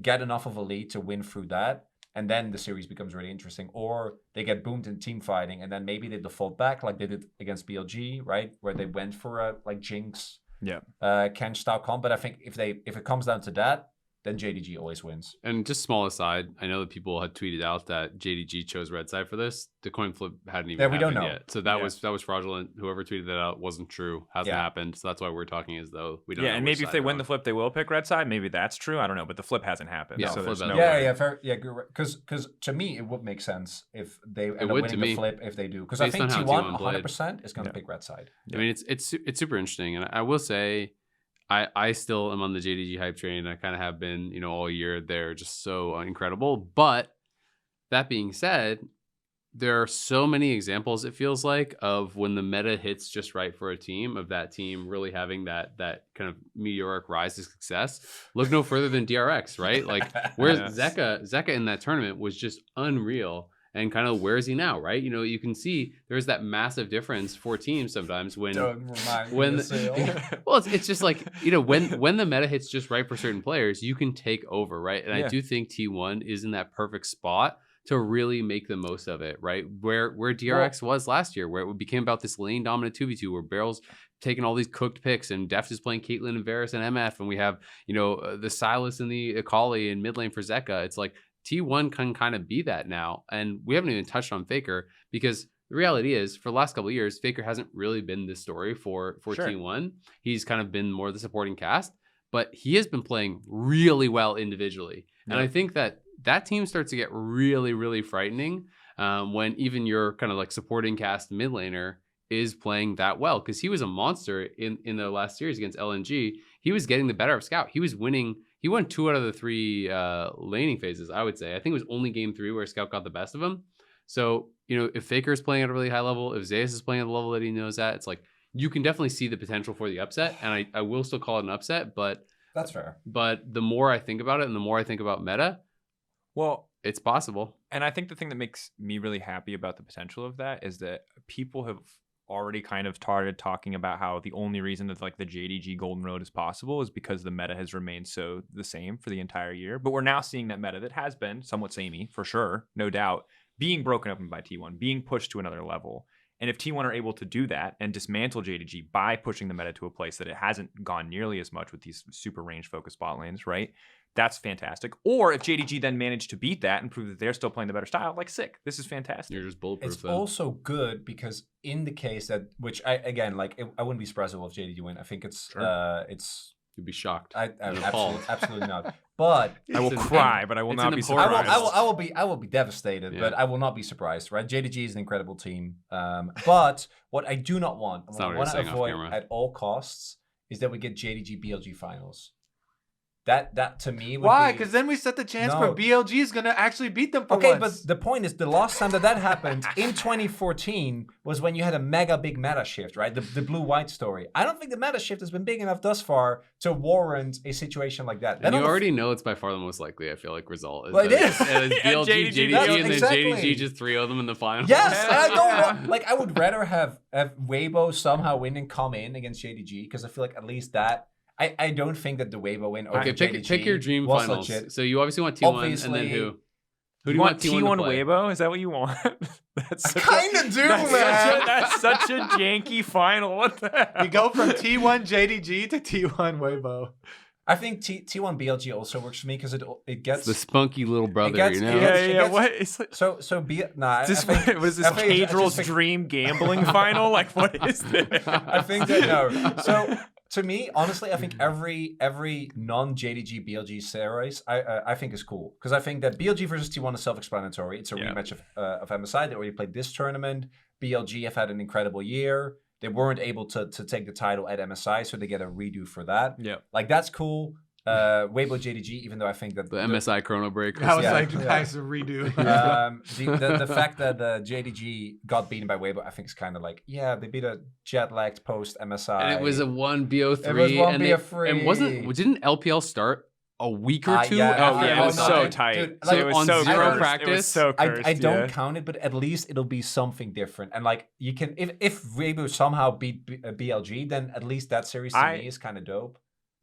get enough of a lead to win through that, and then the series becomes really interesting. Or they get boomed in team fighting, and then maybe they default back like they did against BLG, right? Where they went for a like Jinx, Kench style comp. But I think if it comes down to that, then JDG always wins. And just small aside, I know that people had tweeted out that JDG chose red side for this. The coin flip hadn't even happened yet. So that was fraudulent. Whoever tweeted that out wasn't true. Hasn't happened. So that's why we're talking as though we don't know. And maybe if they win the flip, they will pick red side. Maybe that's true. I don't know. But the flip hasn't happened. Yeah, so there's no way. Because to me, it would make sense if they end up winning the flip if they do. Because I think T1 100% is going to pick red side. I mean, it's super interesting. And I will say, I still am on the JDG hype train. I kind of have been, all year. They're just so incredible. But that being said, there are so many examples, it feels like, of when the meta hits just right for a team, of that team really having that kind of meteoric rise to success. Look no further than DRX, right? Like, where Zeka in that tournament was just unreal. And kind of where is he now, right? You can see there's that massive difference for teams sometimes when well, it's just like, when the meta hits just right for certain players, you can take over, right? And I do think T1 is in that perfect spot to really make the most of it, right? Where DRX was last year, where it became about this lane dominant 2v2, where Barrel's taking all these cooked picks and Deft is playing Caitlyn and Varus and MF, and we have, the Silas and the Akali in mid lane for Zeka. It's like T1 can kind of be that now. And we haven't even touched on Faker, because the reality is, for the last couple of years, Faker hasn't really been this story for T1. He's kind of been more the supporting cast, but he has been playing really well individually. Yep. And I think that team starts to get really, really frightening when even your kind of like supporting cast mid laner is playing that well, because he was a monster in the last series against LNG. He was getting the better of Scout. He was winning. He won 2 out of the 3 laning phases, I would say. I think it was only game 3 where Scout got the best of him. So, if Faker is playing at a really high level, if Zeus is playing at the level that he knows at, it's like you can definitely see the potential for the upset. And I will still call it an upset, but that's fair. But the more I think about it and the more I think about meta, well, it's possible. And I think the thing that makes me really happy about the potential of that is that people have already kind of started talking about how the only reason that like the JDG Golden Road is possible is because the meta has remained so the same for the entire year. But we're now seeing that meta that has been somewhat samey, for sure, no doubt, being broken open by T1, being pushed to another level. And if T1 are able to do that and dismantle JDG by pushing the meta to a place that it hasn't gone nearly as much with these super range focused bot lanes, right? That's fantastic. Or if JDG then managed to beat that and prove that they're still playing the better style, like sick. This is fantastic. You're just bulletproof. It's also good because in the case that, which I wouldn't be surprised if JDG win. I think it's You'd be shocked. Absolutely not. But I will cry, but I will not be surprised. I will be devastated, but I will not be surprised. Right? JDG is an incredible team. But what I do not want, what I want to avoid at all costs, is that we get JDG BLG finals. That to me would why? Because then we set the chance for BLG is gonna actually beat them for once. But the point is, the last time that happened in 2014 was when you had a mega big meta shift, right? The blue-white story. I don't think the meta shift has been big enough thus far to warrant a situation like that. And you already know it's by far the most likely, I feel like, result. Well, it is. BLG, JDG, and then JDG just 3-0 them in the final. Yes, I don't want, I would rather have Weibo somehow win and come in against JDG, because I feel like at least that. I don't think that the Weibo win over JDG pick your dream finals. Legit. So you obviously want T1, obviously, and then who? Who do you want T1 Weibo? Is that what you want? That's I kind of do, man. That's such a janky final. What the hell? You go from T1 JDG to T1 Weibo. I think T1 BLG also works for me because it gets it's the spunky little brother, you know. Yeah. What is it? So what is this? Cadral's dream gambling final? Like, what is this? I think that no. So. To me, honestly, I think every non-JDG BLG series I think is cool, because I think that BLG versus T1 is self-explanatory. It's a rematch of MSI. They already played this tournament. BLG have had an incredible year. They weren't able to take the title at MSI, so they get a redo for that. Yeah, like that's cool. Weibo JDG, even though I think that the MSI Chrono Break. I was guys, a redo. The fact that the JDG got beaten by Weibo, I think is kind of like, they beat a jet lagged post MSI, and it was a 1-BO3. It was 1-BO3, and didn't LPL start a week or two? It was so tight. Dude, so it was on so zero practice. It was so cursed, I don't count it, but at least it'll be something different. And like you can, if Weibo somehow beat BLG, then at least that series to me is kind of dope.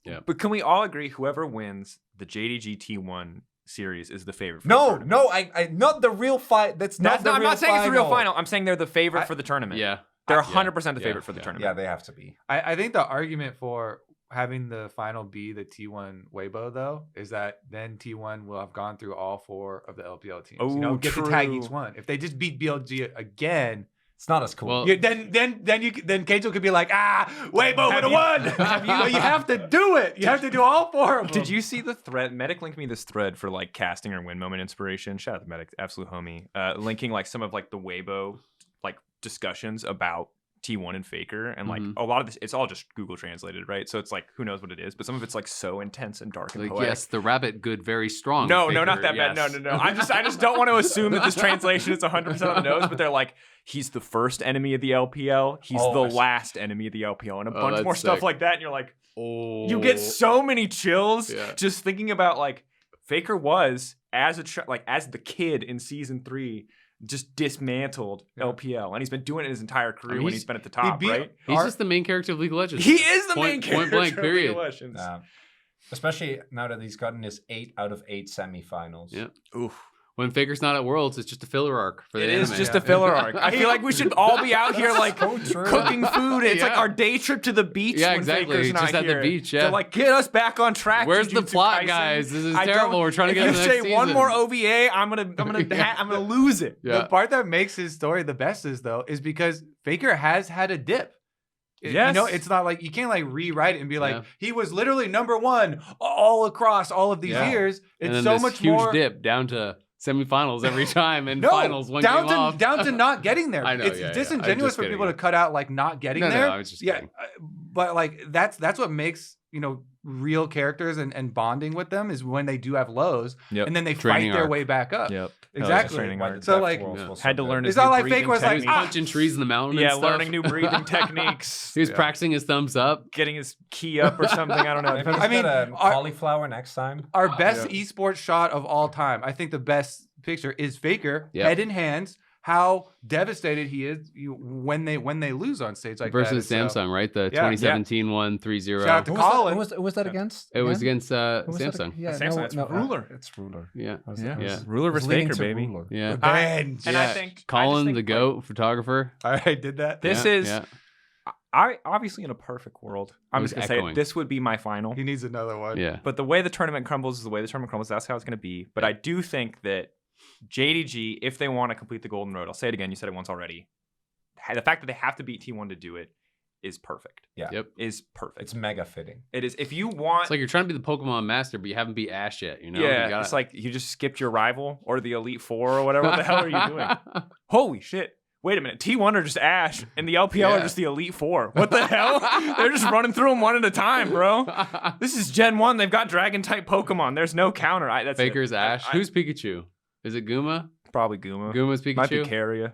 Yeah, but can we all agree whoever wins the JDG T1 series is the favorite? For no, I not the real fight. I'm not saying it's the real final. I'm saying they're the favorite for the tournament. Yeah, they're 100% the favorite for the tournament. Yeah, they have to be. I think the argument for having the final be the T1 Weibo though is that then T1 will have gone through all 4 of the LPL teams. Get to tag each one. If they just beat BLG again. It's not as cool. Well, then Keijo could be like, Weibo would have won. You have to do it. You have to do all 4 of them. Did you see the thread? Medic linked me this thread for like casting or win moment inspiration. Shout out to Medic, absolute homie. Linking like some of like the Weibo like discussions about T1 and Faker, and like Mhm. a lot of this, it's all just Google translated, right? So it's like who knows what it is, but some of it's like so intense and dark and Like, poetic. yes, the rabbit, good, very strong. No, Faker, not that bad. yes. No. I just don't want to assume that this translation is 100% on the nose, but they're like, he's the first enemy of the LPL, he's Oh, the I see. last enemy of the LPL, and a Oh, bunch that's more stuff sick. like that, and you're like, Oh, you get so many chills Yeah. just thinking about like Faker was as as the kid in season 3 just dismantled LPL, and he's been doing it his entire career when he's been at the top, beat- right? He's just the main character of League of Legends. He is the main Point character blank, of League of period. Legends. Especially now that he's gotten his 8 out of 8 semifinals. Yeah. Oof. When Faker's not at Worlds, it's just a filler arc for the It anime. is just a filler arc. I feel like we should all be out here like So true. cooking food. It's like Yeah. our day trip to the beach. Yeah, when exactly. Faker's not Just at the here. beach, yeah. They're like, get us back on track. Where's the Jujutsu plot, Kaisen. guys? This is I don't- terrible. We're trying to get If to you the say next one season. more OVA, I'm gonna lose it. Yeah. The part that makes his story the best is because Faker has had a dip. Yes. You know, it's not like you can't like rewrite it and be like, Yeah. he was literally #1 all across all of these Yeah. years. and It's then so this much huge more dip down to semifinals every time, and no, finals one down game to off. down to not getting there. I know, It's yeah, yeah. I'm disingenuous just for people kidding. to cut out like not getting No, there. I was just yeah, kidding. but like that's what makes real characters and bonding with them is when they do have lows, Yep. and then they Training fight their arc. way back up. Yep. Exactly. Training Why arc. the So, Depth like, Worlds Yeah. was so Had to good. learn his It's not new like breathing Faker was like, He's technique. punching trees in the mountain. Yeah, and stuff. learning new breathing techniques. He was practicing his thumbs up. Getting his key up or something. I don't know. Maybe he's I mean, got a our- cauliflower next time. Our best esports shot of all time. I think the best picture is Faker, Yep. head in hands. How devastated he is when they lose on stage like Versus that. Samsung, right? The yeah. 2017 one, 3-0. Shout out to Who was that, Colin. who was that against? It was again? against Who was that Samsung. ag- Yeah, Samsung, it's Ruler. It's Ruler. Yeah. Yeah. Ruler It was versus leading Faker, to baby. Ruler. Yeah. Revenge. And I think Colin, think, the like, GOAT photographer. I did that. This Yeah, is yeah. I obviously in a perfect world. I'm was just gonna say echoing. it, this would be my final. He needs another one. Yeah. But the way the tournament crumbles is the way the tournament crumbles. That's how it's going to be. But I do think that JDG, if they want to complete the golden road, I'll say it again. You said it once already. The fact that they have to beat T1 to do it is perfect. Yeah. Yep. Is perfect. It's mega fitting. It is. If you want, It's like you're trying to be the Pokemon master, but you haven't beat Ash yet. You know? yeah, You gotta- it's like you just skipped your rival or the Elite Four or whatever. What the hell are you doing? Holy shit. Wait a minute. T1 are just Ash, and the LPL are Yeah. just the Elite Four. What the hell? They're just running through them one at a time, bro. This is Gen 1. They've got Dragon-type Pokemon. There's no counter. That's Faker's it. Ash. I- Who's Pikachu? Is it Guma? probably Guma. Guma's Pikachu? Might be Caria.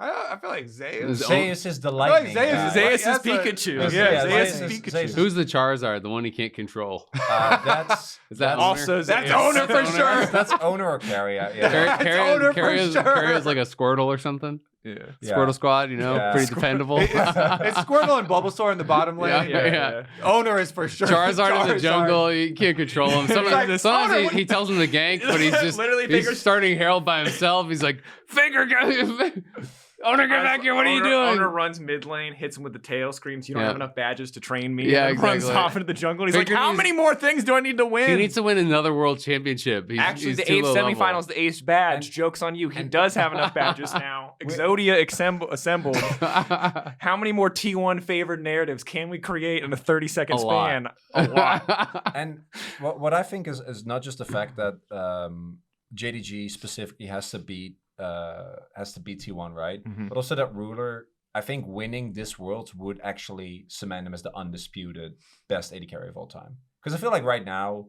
I feel like Zeus. Is- Zeus is the feel like lightning. Zeus guy. is- Zeus is that's what- Pikachu. that's- Yeah, yeah, Zeus Zeus is is- Pikachu. Zeus Who's the Charizard? The one he can't control. That's Is that Also, That's Zeus. owner for That's sure. that's owner or carrier. Yeah. owner for sure. Carrier's like a Squirtle or something. Yeah. Yeah. Squirtle Squad, you know, Yeah. pretty dependable. It's Squirtle and Bulbasaur in the bottom lane. Yeah. Owner is for sure. Charizard in the jungle, you can't control him. Sometimes, Owner, he, what- he tells him to gank, but he's just Literally, he's Faker's- starting Herald by himself. He's like, Faker, Owner, get back here! What are you doing? Owner runs mid lane, hits him with the tail, screams, "You don't Yeah. have enough badges to train me." Yeah, and then runs exactly. off into the jungle. And he's Faker like, "How needs- many more things do I need to win?" He needs to win another world championship. Actually, he's the too 8th low level. semifinals, the 8th badge. Joke's on you. He does have enough badges now. Exodia assembled. How many more T1 favored narratives can we create in a 30-second A lot. span? A lot. And what I think is not just the fact that JDG specifically has to beat T1, right? Mhm. But also that Ruler, I think winning this Worlds would actually cement him as the undisputed best AD carry of all time. Because I feel like right now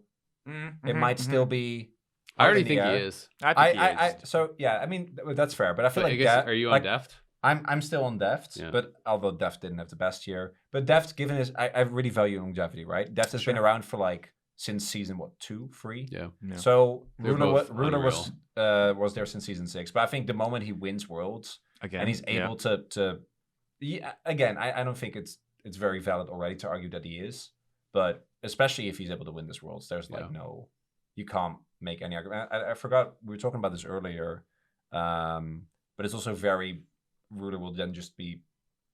it might still be. I already up in the think he air. is. I think So yeah, I mean that's fair, but I feel But I like guess, that, are you on like, Deft? I'm still on Deft, Yeah. but although Deft didn't have the best year, but Deft, given his, I really value longevity, right? Deft has been around for like since season 2, 3. Yeah. Yeah. So They're Ruler both was there since season 6, but I think the moment he wins Worlds Again, and he's able to yeah, again, I don't think it's very valid already to argue that he is, but especially if he's able to win this Worlds, there's like you can't make any argument. I forgot we were talking about this earlier, but it's also very Ruler will then just be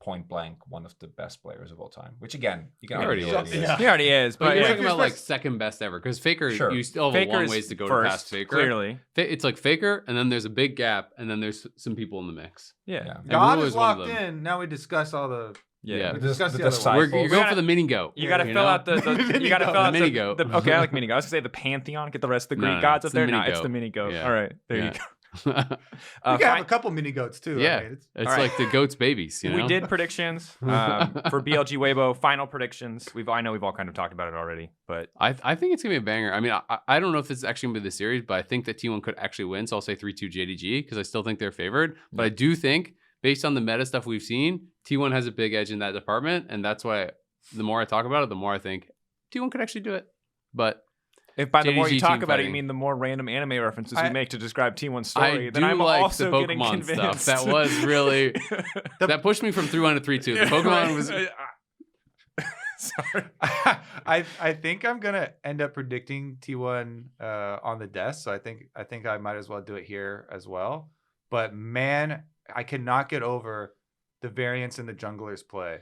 point blank one of the best players of all time. Which again, you can He already argue is. he Yeah. He already is, But but you're like, talking about like second best ever because Faker, Sure. you still have Faker a long is ways to go first, to pass Faker. clearly. It's like Faker, and then there's a big gap, and then there's some people in the mix. Yeah. Yeah. God Ruler is is one of locked them. in. Now we discuss all the. Yeah. We The discuss the, the other disciples. one. You're Well, going for the mini goat. You got to you fill know? out the you got to mini fill out goat. the Mini goat. Okay, I like mini goat. I was gonna say the pantheon. Get the rest of the No, Greek no, gods it's up there. the No, mini it's the goat. mini goat. Yeah. All right, there Yeah. you go. You can have a couple mini goats too. Yeah. I mean, It's All right. like the goats' babies, you know? We did predictions for BLG Weibo. Final predictions. I know we've all kind of talked about it already, but I think it's going to be a banger. I mean, I don't know if this is actually going to be the series, but I think that T1 could actually win. So I'll say 3-2 JDG because I still think they're favored. But I do think, based on the meta stuff we've seen, T1 has a big edge in that department. And that's why the more I talk about it, the more I think T1 could actually do it. But if by the more you JDG talk team about it, you fighting. mean the more random anime references we make to describe T1's I story, do then I'm like also the getting Pokemon convinced. stuff. That was really... that pushed me from 3-1 to 3-2. The Pokemon was... Sorry. I think I'm gonna end up predicting T1 on the desk. So I think I might as well do it here as well. But man, I cannot get over the variance in the junglers play,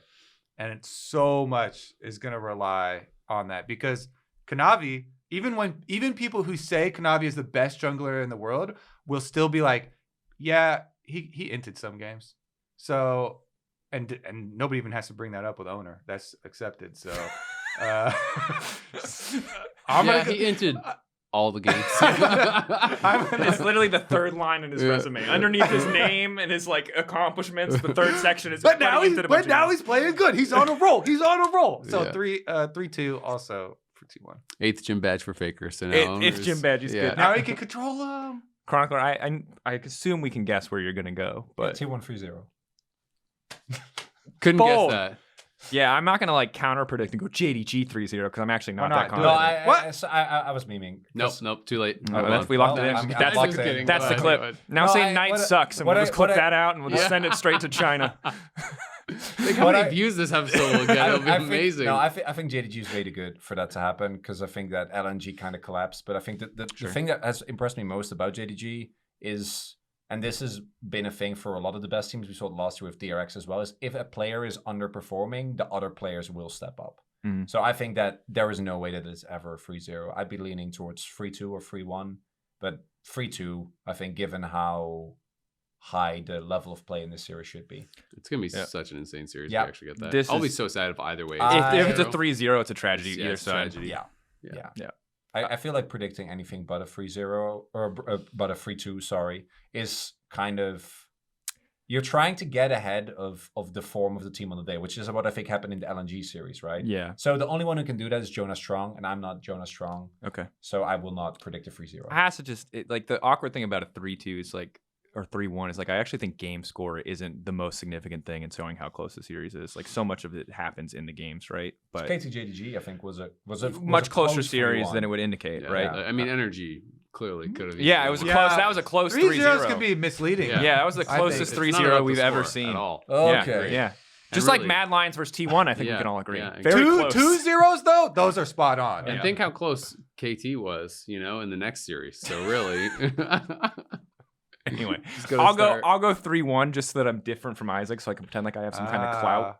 and it's so much is gonna rely on that because Kanavi, even people who say Kanavi is the best jungler in the world will still be like, yeah, he inted some games. So and nobody even has to bring that up with owner. That's accepted. So he entered all the games. It's literally the third line in his resume. Underneath his name and his like accomplishments, the third section is. But now he's playing good. He's on a roll. So Yeah. 3-2 also for T1. 8th gym badge for Faker. So now If Jim Badge is good. Now he can control him. Chronicler, I assume we can guess where you're gonna go, but T1 3-0. Couldn't Bold. guess that. yeah, I'm not gonna like counter predict and go JDG 3-0 because I'm actually not Why that not? No, confident. I was memeing. Nope, too late. No, Move on. we locked it in. I'm That's locked the, in. that's the Go clip. ahead. Now No, say I- Knight what I- sucks, and what we'll I- just clip what I- that out, and we'll just Yeah. send it straight to China. Think how What many I- views this episode will get. It'll be amazing. I think JDG is way too good for that to happen because I think that LNG kind of collapsed. But I think that the thing that has impressed me most about JDG is, and this has been a thing for a lot of the best teams, we saw it last year with DRX as well, is if a player is underperforming, the other players will step up. Mhm. So I think that there is no way that it's ever 3-0. I'd be leaning towards 3-2 or 3-1. But 3-2, I think, given how high the level of play in this series should be. It's gonna be Yeah. such an insane series Yeah. if we actually get that. This I'll be is- so sad if either way. If it's a I- 3-0, it's a tragedy Yeah, either it's a side. tragedy. Yeah. Yeah. I feel like predicting anything but a 3-0 or but a 3-2, sorry, is kind of, you're trying to get ahead of the form of the team on the day, which is what I think happened in the LNG series, right? Yeah. So the only one who can do that is Jonas Strong, and I'm not Jonas Strong, Okay. so I will not predict a 3-0. I has to just like the awkward thing about a 3-2 is like, or 3-1 is like, I actually think game score isn't the most significant thing in showing how close the series is. Like so much of it happens in the games, right? But KTJDG, I think, was a much closer close series 3-1. than it would indicate, Yeah, right? I mean, energy clearly could have. Yeah, it was a Yeah. close. That was a close 3-0s 3-0. could be misleading. Yeah. Yeah, that was the I think closest it's It's not 3-0 about the we've ever score seen. at all. Okay. Yeah. And Just like really- Mad Lions versus T1, I think we Yeah, can all agree. yeah, Very Two close. 2-0s though, those are spot on. And Yeah. think how close KT was, in the next series. So really, Anyway, Just gotta I'll start. go 3-1 just so that I'm different from Isaac, so I can pretend like I have some kind of clout,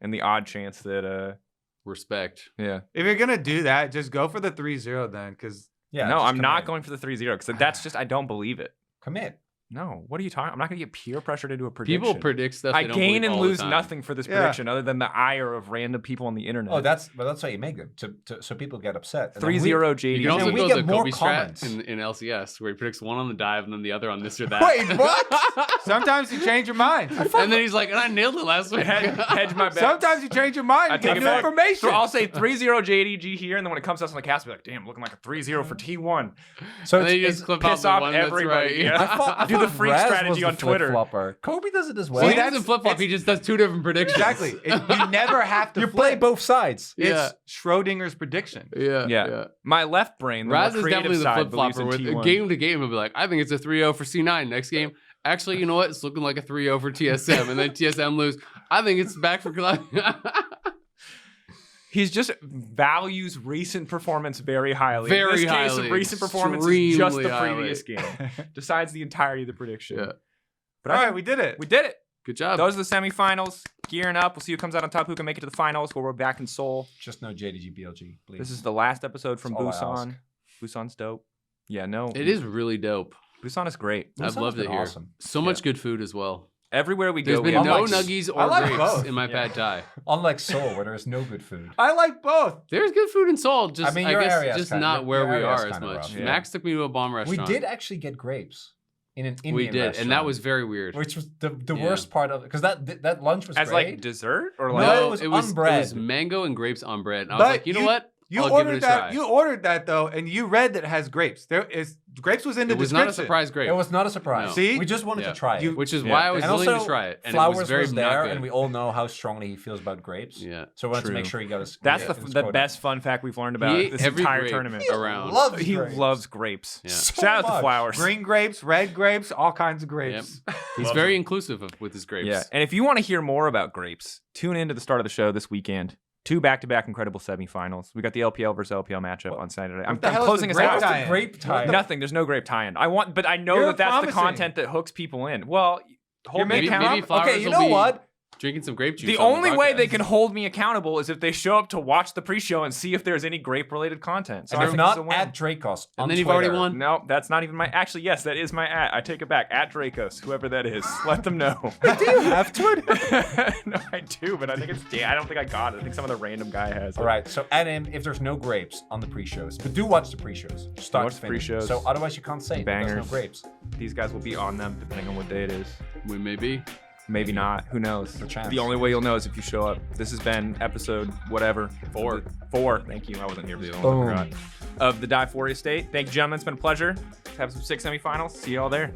and the odd chance that respect. yeah. If you're gonna do that, just go for the 3-0 then, because Yeah, No, just I'm not commit. going for the 3-0 because that's just I don't believe it. Commit. No, what are you talking? I'm not going to get peer pressured into a prediction. People predict stuff. I they don't gain believe and all the lose time. nothing for this Yeah. prediction other than the ire of random people on the internet. Oh, that's why you make them so people get upset. And then 3-0 JD. You can also And we go get the more Kobe strat comments. in LCS where he predicts one on the dive and then the other on this or that. wait, what? Sometimes you change your mind. And then he's like, and I nailed it last week. Hedge my bet. Sometimes you change your mind. I You take get it new back. information. So I'll say 3-0 JDG here, and then when it comes to us on the cast, I'll be like, damn, looking like a 3-0 for T1. So and then you it's just clip out piss the off one that's everybody. right. Yeah. I Do the thought freak Raz strategy was the on Twitter. flip-flopper. Kobe does it as well. Well, See, he doesn't flip flop. He just does two different predictions. exactly. You never have to you flip. play both sides. Yeah. It's Schrodinger's prediction. Yeah. My left brain, the Raz more is creative definitely the side, flip believes flopper. in With T1. game to game, he'll be like, I think it's a 3-0 for C9. Next game, actually, you know what? It's looking like a 3-0 for TSM, and then TSM lose. I think it's back for He's just values recent performance very highly. Very in this case highly. of recent performance is just the Extremely previous game. Decides the entirety of the prediction. Yeah. But All I right, think we did it. we did it. Good job. Those are the semifinals. Gearing up. We'll see who comes out on top, who can make it to the finals, where we're back in Seoul. Just no JDG BLG, please. This is the last episode from That's all I Busan. Busan's dope. Yeah, no. It is really dope. Busan is great. Busan's I've loved been it here. awesome. So much good food as well. Everywhere we There's go, we been have no like- nuggies I or like grapes both. in my Yeah. pad thai. Unlike Seoul, where there's no good food. I like both. There's good food in Seoul, just I mean, I your guess area is just kinda- not your where we area is are as kinda much. rough. Yeah. Max took me to a bomb We restaurant. did actually get grapes. in an Indian We did, restaurant. and that was very weird. which was the Yeah. worst part of because that lunch was As great. like dessert or No, like it was on bread. It was mango and grapes on bread. And I was But like, you know what? You I'll give ordered it a that. try. You ordered that though, and you read that it has grapes. Grapes was in the It was description. not a surprise grape. It was not a surprise. No. See? we just wanted Yeah. to try it. You- Which is Yeah. why I was and willing also, to try it. And Flowers it was very there, not good. and we all know how strongly he feels about grapes. Yeah. So I wanted to True. make sure he got his. that's his the quota. best fun fact we've learned about He ate this every entire grape tournament. around. Loves He grapes. loves grapes. Yeah. So Shout out to much. Flowers. Green grapes, red grapes, all kinds of Yep. grapes. He's very inclusive with his grapes. Yeah, and if you want to hear more about grapes, tune in to the start of the show this weekend. 2 back-to-back incredible semifinals. We got the LPL versus LPL matchup on Saturday. I'm the hell is closing the us grape out. tie-in? Grape tie. Nothing. There's no grape tie-in. But I know You're that that's the promising. content that hooks people in. Well, hold me Maybe accountable. Flowers Okay, you will know be what? drinking some grape juice. The on only way they podcast. can hold me accountable is if they show up to watch the pre-show and see if there's any grape-related content. So And I if think it's a not, win. at Drakos. And on then you've already Twitter. won. No, that's not even my. Actually, yes, that is my @. I take it back. @Drakos, whoever that is. Let them know. Do you have Twitter? No, I do, but I think it's. I don't think I got it. I think some other random guy has it. All right, so add him if there's no grapes on the pre-shows, but do watch the pre-shows. Start Watch to the finish. pre-shows. So otherwise you can't say that there's no Bangers. grapes. These guys will be on them depending on what day it is. We may be. Maybe not. Who knows? Perchance. The only way you'll know is if you show up. This has been episode whatever. 4. 4. Thank you. I wasn't here for the only one I forgot. Of the Divephoria State. Thank you, gentlemen. It's been a pleasure. Have some 6 semifinals. See you all there.